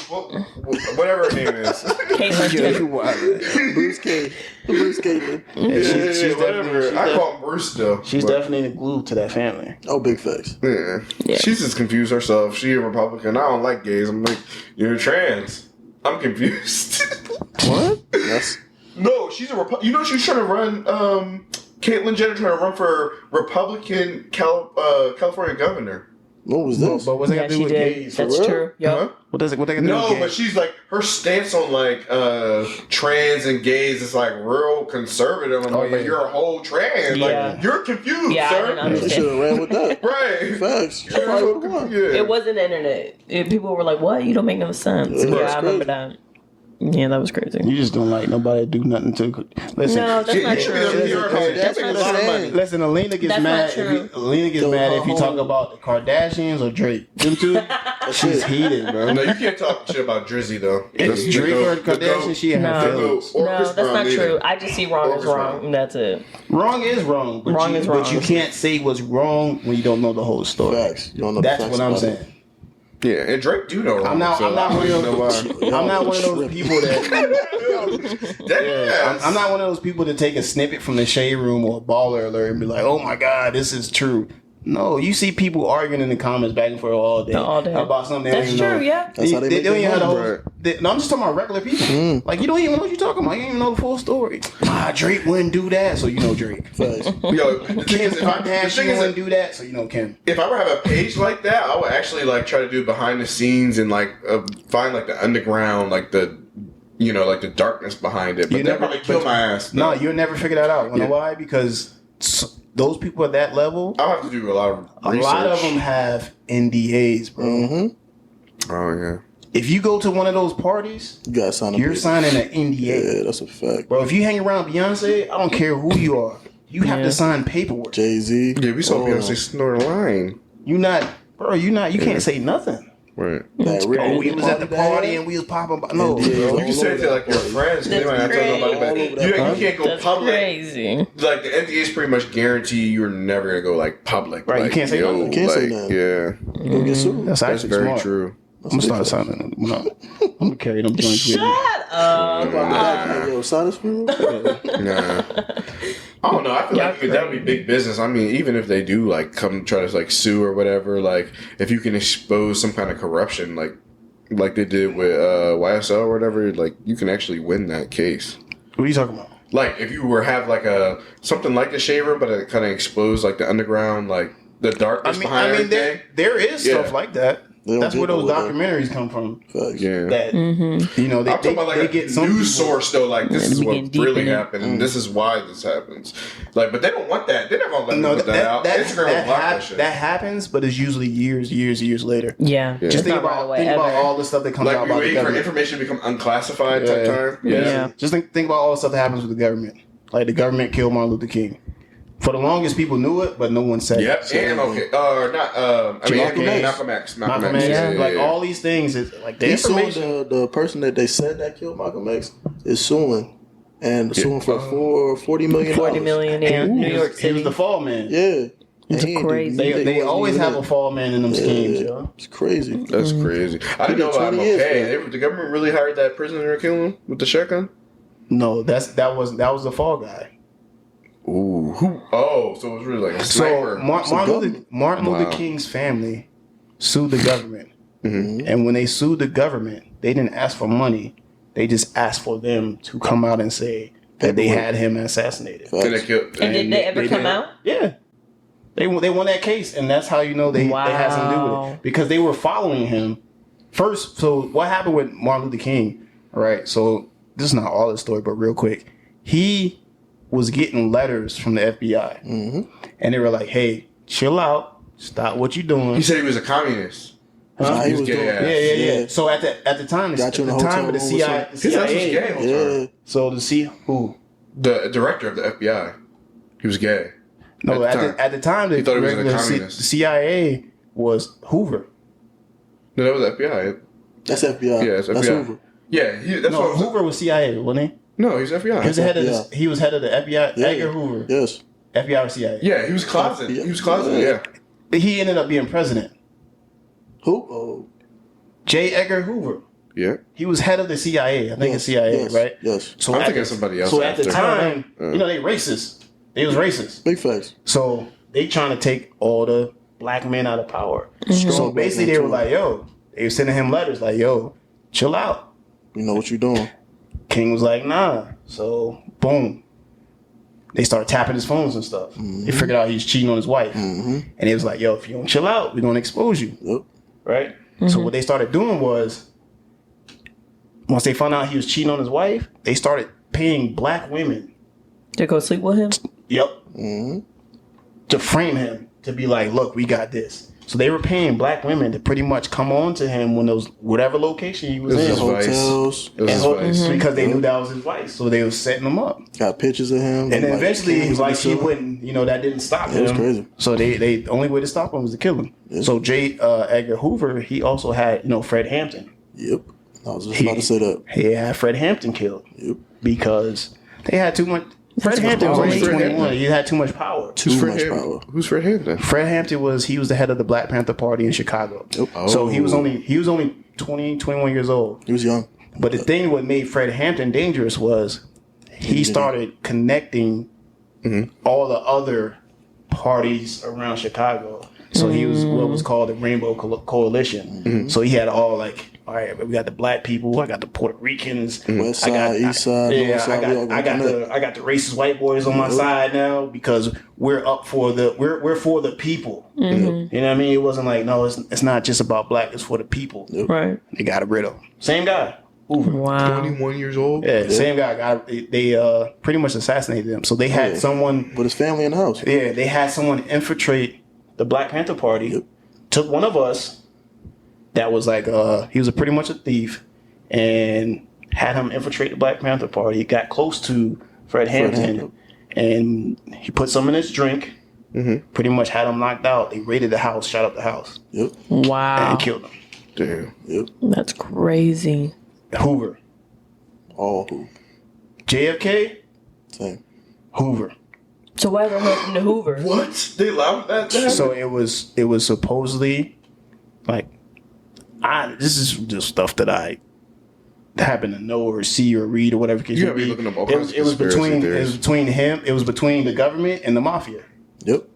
whatever her name is. Caitlyn Jenner. Bruce K. Bruce Caitlyn. She's whatever. I call him Bruce though. She's but- definitely the glue to that family. Oh, big facts. Yeah. Yeah. She's just confused herself. She a Republican. I don't like gays. I'm like, you're trans. I'm confused. What? That's No, she's a Republican. You know she's trying to run. Caitlyn Jenner trying to run for Republican California governor. what was this? But what's that Yeah, got to do she with did. gays? That's real? true. Yup. Huh? What does it? What they got to do No, with but gays? she's like her stance on like trans and gays is like real conservative. I'm like, yeah. but you're a whole trans. Yeah. Like you're confused, Yeah, I sir. didn't They understand. should have ran with that. Right. Facts. She probably would've won. Yeah. It wasn't the internet. People were like, "What? You don't make no sense." Yeah, Yeah, that's I remember crazy. that. Yeah, that was crazy. You just don't like nobody do nothing to. Listen, No, that's not you true. should be able to hear That's her. not That's a lot of true. money. Listen, Alina gets That's mad. not true. Alina gets So, mad if you her talk whole- about the Kardashians or Drake. Them two, she's heated, bro. No, you can't talk shit about Drizzy though. If Drake or Kardashian, she had No. feelings. Or No, Chris that's Brown not either. true. I just see wrong Or as Chris wrong, Brown. and that's it. Wrong is wrong, but Wrong you, is but wrong. you can't say what's wrong when you don't know the whole story. Facts. You don't know the That's facts what I'm about it. saying. Yeah, and Drake do know wrong. I'm not one of those. Y'all I'm not one of those tripping. people that. I'm not one of those people to take a snippet from the shade room or a baller alert and be like, "Oh my god, this is true." No, you see people arguing in the comments back and forth all day, about something they don't That's even know. true, yeah. That's how they make don't their even have the money. whole. No, I'm just talking about regular people. Like you don't even know what you're talking about. You don't even know the full story. Drake wouldn't do that, so you know Drake. Facts. Yo, the thing Kim is, if I, the Kardashian thing is, wouldn't do that, so you know Kim. if I were to have a page like that, I would actually like try to do behind the scenes and like find like the underground, like the like the darkness behind it. But they'll probably kill my ass. No, you'll never figure that out. You know why? Because those people at that level, I'll have to do a lot of research. a lot of them have NDAs, bro. Mm-hmm. Oh yeah. If you go to one of those parties, You gotta sign a you're paper. signing an NDA. Yeah, that's a fact. Bro, if you hang around Beyonce, I don't care who you are. You have to sign paperwork. Jay-Z. Yeah, we saw Beyonce snort a line. You can't say nothing. Right. That Oh, we was at the party and we was popping. No, NDAs bro. You can say it to like your friends. 'Cause they might not tell nobody, but you can't go That's public. crazy. Like the NDAs pretty much guarantee you're never gonna go like public. Right, you Like, can't say nothing. You can't say like, nothing. Yeah, You gonna get sued. That's that's actually very smart. true. I'm gonna start signing them. No. I'm gonna carry them joints with me. Shut up. Yo, sign this for you? Nah. I don't know. I feel like that would be big business. I mean, even if they do like come try to like sue or whatever, like if you can expose some kind of corruption, like they did with YSL or whatever, like you can actually win that case. What are you talking about? Like if you were have like something like the Shade Room, but it kind of exposed like the underground, like the darkness behind everything. there is stuff Yeah. like that. They don't That's where get those no way. documentaries come from. Facts. Yeah. That you know they I'm talking about like they a get some news people- source though. Like this Yeah, is we what getting deep really in it. happened, and this is why this happens. Like, but they don't want that. They're not gonna let No, them put that out. Instagram will block that that shit. happens, but it's usually years later. Yeah. Yeah. Just think Not right about away, ever. all the stuff that comes out Like we about the wait for government. information to become unclassified type time. Yeah. Just think about all the stuff that happens with the government. Like the government killed Martin Luther King. For the longest, people knew it, but no one said Yep. it. And Malcolm X. Malcolm X. Malcolm X, Yeah, like yeah. all these things, is like the He sued information. the person that they said that killed Malcolm X is suing. And suing for $40 million. 40 million in New York He was City. the fall man. Yeah. It's And he ain't do crazy. nothing. They He wasn't always even have in. a fall man in them schemes, Yeah. yo. It's crazy. That's crazy. I didn't know did about 20 years MLK. The government really hired that prisoner to kill him with the shotgun. No, that was the fall guy. Ooh. Who? Oh, so it was really like a sniper. So Martin Luther Wow. King's family sued the government, Mm-hmm. and when they sued the government, they didn't ask for money. They just asked for them to come out and say that they had him assassinated. Then they killed. And did they ever come out? Yeah. They won that case, and that's how you know they had something to do with Wow. it. Because they were following him first. So what happened with Martin Luther King, right? So this is not all the story, but real quick. He was getting letters from the FBI. And they were like, hey, chill out. Stop what you're doing. He said he was a communist. Nah, He was gay doing- ass. Yeah. So at the time, Got you in the of hotel the room CIA, with the His ass was CIA. gay whole time. Yeah. So to see who? The director of the FBI. He was gay. No, At the at the time, He thought he was a regular communist. the CIA was Hoover. No, that was FBI. That's FBI. Yeah, it's That's FBI. Hoover. Yeah, that's No, what was. Hoover was CIA, wasn't he? No, he was FBI. He was the head of Yeah. he was head of the FBI. Yeah. Edgar Hoover, Yes. FBI or CIA. Yeah, he was closeted. He was closeted. Yeah. But he ended up being president. Who? Oh. J. Edgar Hoover. Yeah. He was head of the CIA. I think it's CIA, yes, right? Yes. So I'm at thinking the- somebody else. So at the after. time, you know, they racist. They was racist. Big facts. So they trying to take all the black men out of power. So Strong black basically, men they were too. like, "Yo," they were sending him letters like, "Yo, chill out." You know what you're doing. King was like, "Nah." So boom, they started tapping his phones and stuff. They figured out he's cheating on his wife, and it was like, "Yo, if you don't chill out, we're gonna expose you." Yep. Right. So what they started doing was, once they found out he was cheating on his wife, they started paying black women. To go sleep with him? Yep. To frame him, to be like, look, we got this. So they were paying black women to pretty much come on to him when those whatever location he was This in, is Vice. Hotels. It was his vice. because they knew that was his wife. So they was setting him up, Got pictures of him. and then like, eventually, cans like and he stuff. wouldn't, that didn't stop him. was crazy. So they the only way to stop him was to kill him. So J. Edgar Hoover, he also had Fred Hampton. Yep. I was just about to say that. He had Fred Hampton killed Yep. because they had too much. Fred Hampton was only Fred 21. Hampton? He had too much power. Too Fred much Hampton? power. Who's Fred Hampton? Fred Hampton he was the head of the Black Panther Party in Chicago. Yep. So he was only 20, 21 years old. He was young. But the thing what made Fred Hampton dangerous was he started connecting all the other parties around Chicago. So he was what was called the Rainbow Coalition. So he had all like, all right, we got the black people, I got the Puerto Ricans, West side, east side, north side. I got the racist white boys on my side now because we're up for we're for the people. You know what I mean? It wasn't like, no, it's not just about black, it's for the people. Right. They got rid of him. Same guy. Hoover. Wow. 21 years old. Yeah, same guy. They pretty much assassinated him. So they had someone with his family in the house. Yeah, they had someone infiltrate the Black Panther Party, took one of us that was like, he was pretty much a thief, and had him infiltrate the Black Panther Party. He got close to Fred Hampton, and he put some in his drink, pretty much had him knocked out. They raided the house, shot up the house. Wow. And killed him. Damn. That's crazy. Hoover. All Hoover. JFK? Same. Hoover. So whatever happened to Hoover? What? They allowed that? So it was supposedly like, this is just stuff that I happen to know or see or read or whatever. You gotta be looking up all kinds of it was between theories. it was between the government and the mafia. Yep.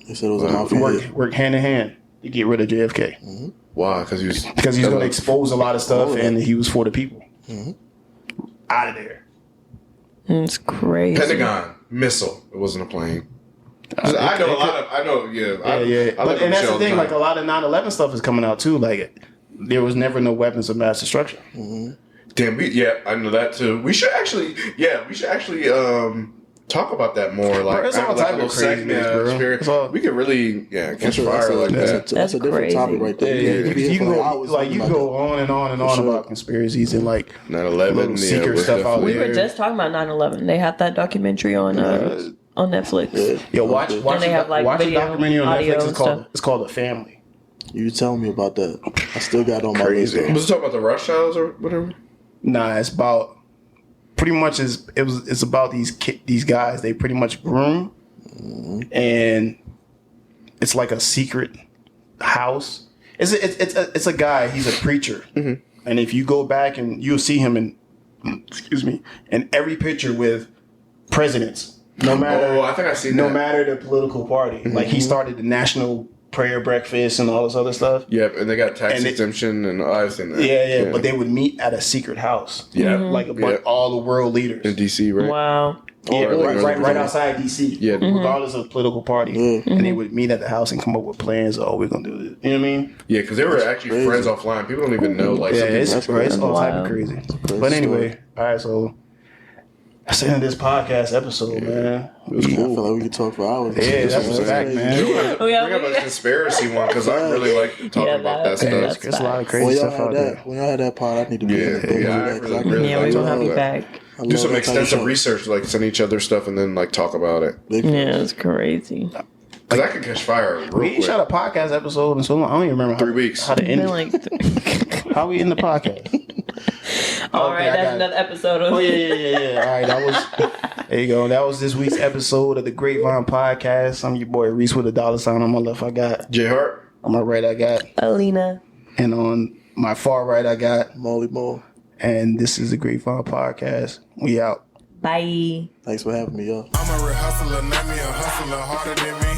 They said it was a mafia. Work hand in hand to get rid of JFK. Why? Because he's going to expose a lot of stuff, and he was for the people. Out of there. It's crazy. Pentagon missile. It wasn't a plane. I know a lot of. I know. Yeah. But and that's the thing. Like a lot of 9/11 stuff is coming out too. Like there was never no weapons of mass destruction. Damn. I know that too. We should actually. Talk about that more. Like, it's all type of craziness, bro. We could really, catch fire like that. That's a different topic right there. You can go on and on and on about conspiracies and like 9/11 secret stuff out We there. were just talking about 9/11. They had that documentary on Netflix. Yo, watch they have, like, watch the video, documentary on audio Netflix. and stuff. It's called The Family. You telling me about that? I still got it on my list. Crazy. Was it talking about the Rothschilds or whatever? Nah, it's about pretty much it's about these guys. They pretty much groom, and it's like a secret house. It's a guy. He's a preacher, and if you go back and you'll see him in every picture with presidents, no matter I think I seen no that. matter the political party. Like he started the National Prayer Breakfast and all this other stuff. Yep, and they got tax exemption, and I've seen that. Yeah, but they would meet at a secret house. Yeah, like all the world leaders in DC, right? Wow. Yeah, Or right outside DC. Yeah. Regardless of political party, and they would meet at the house and come up with plans. Oh, we're gonna do this. You know what I mean? Yeah, because they were actually friends offline. People don't even know. Like, Yeah, it's crazy. all type of crazy. But anyway, all right. So that's the end of this podcast episode, man. I feel like we could talk for hours. Yeah, that's a fact, man. Bring up a conspiracy one because I really like talking about that stuff. There's a lot of When crazy y'all stuff out had there. that, when y'all had that pod, I need to be in it. I really Yeah, like we're to gonna have know you that. back. Do some extensive research, like send each other stuff and then like talk about it. Yeah, it's crazy. Because I could catch fire real We quick. shot a podcast episode in so long. I don't even remember 3 weeks. how to end Been it. like, How we end the podcast? all right, I got that's it. another episode of. Oh yeah. All right, that was. There you go. That was this week's episode of the Grapevyne podcast. I'm your boy Reese with a $sign on my left. I got J Hart. on my right. I got, Alina. and on my far right I got. Molly Ball. And this is the Grapevyne podcast. We out. Bye. Thanks for having me, y'all. I'm a real hustler, name me a hustler harder than me.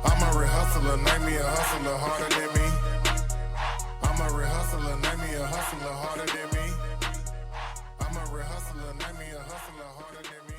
I'm a real hustler, name me a hustler harder than me. I'm a real hustler, name me a hustler harder than me. I'm a real hustler, name me a hustler harder than me.